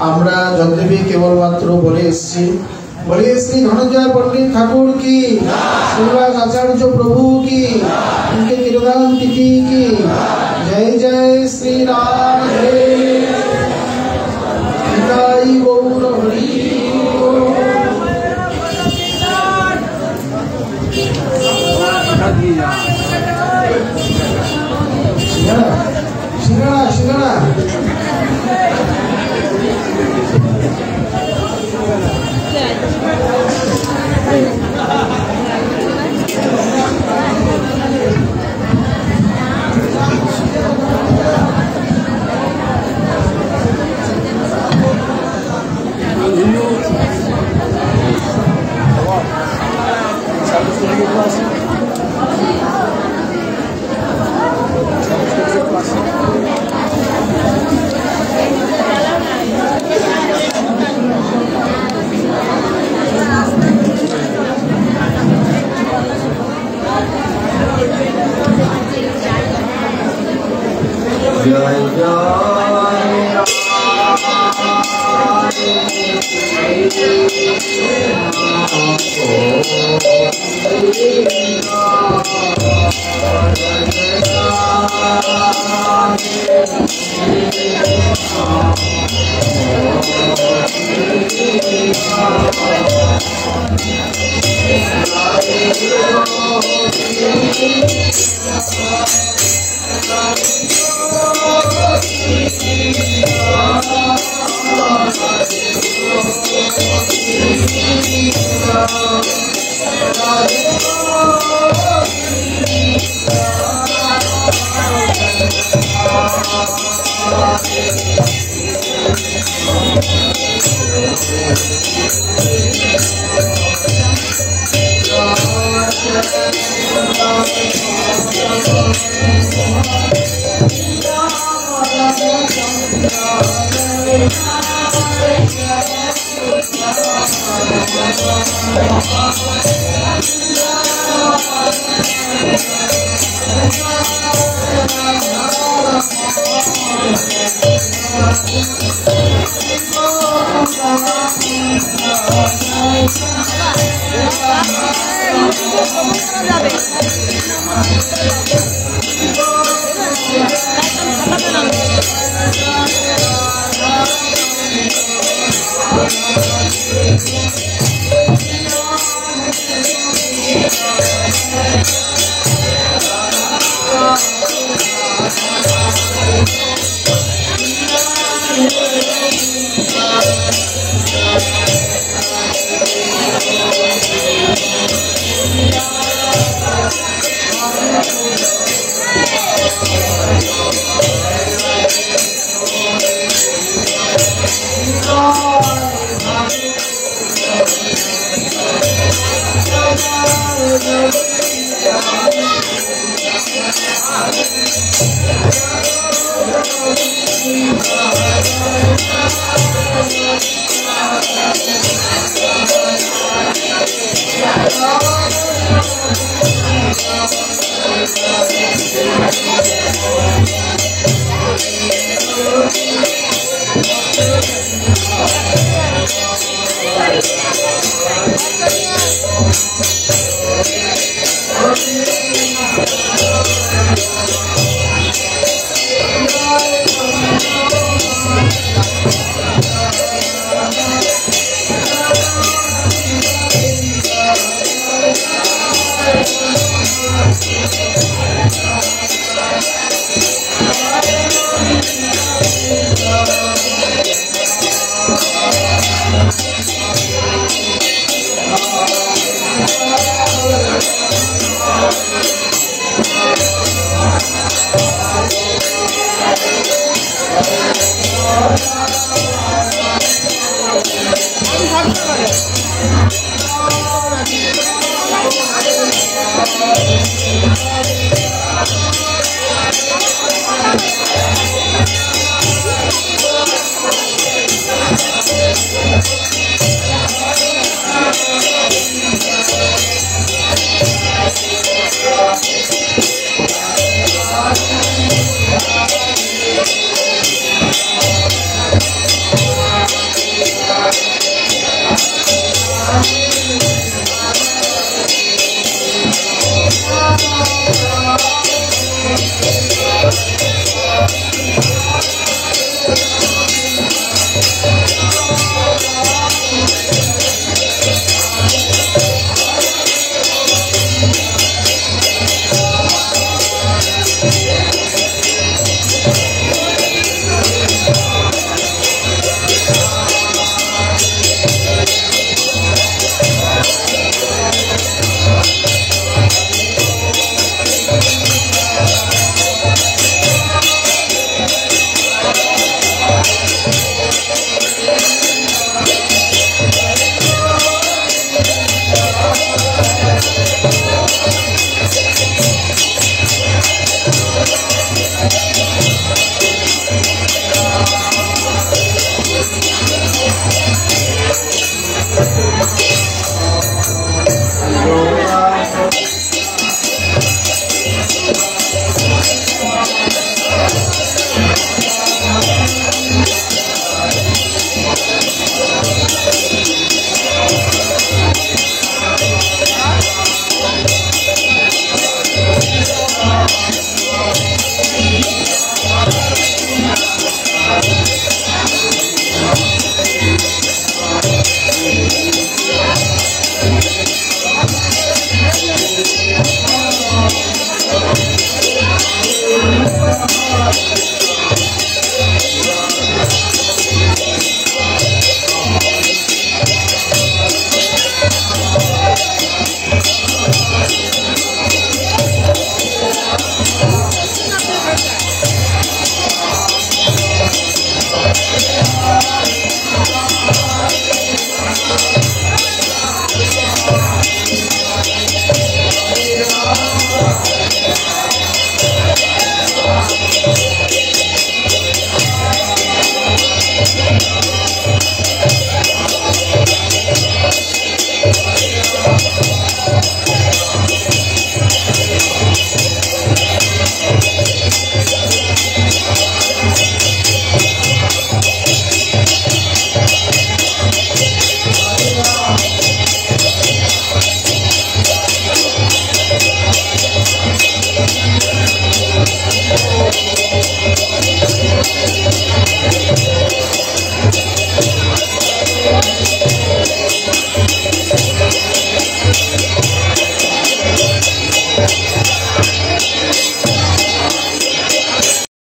আমরা যদ্যপি কেবলমাত্র বলে এসেছি, বলে শ্রী ধনঞ্জয় পণ্ডিত ঠাকুর কি, শ্রীনিবাস আচার্য প্রভু কি, उनके तिरुदान तिथि की। जय जय श्री राम, जय गौर हरि। शिगड़ा शिगड़ा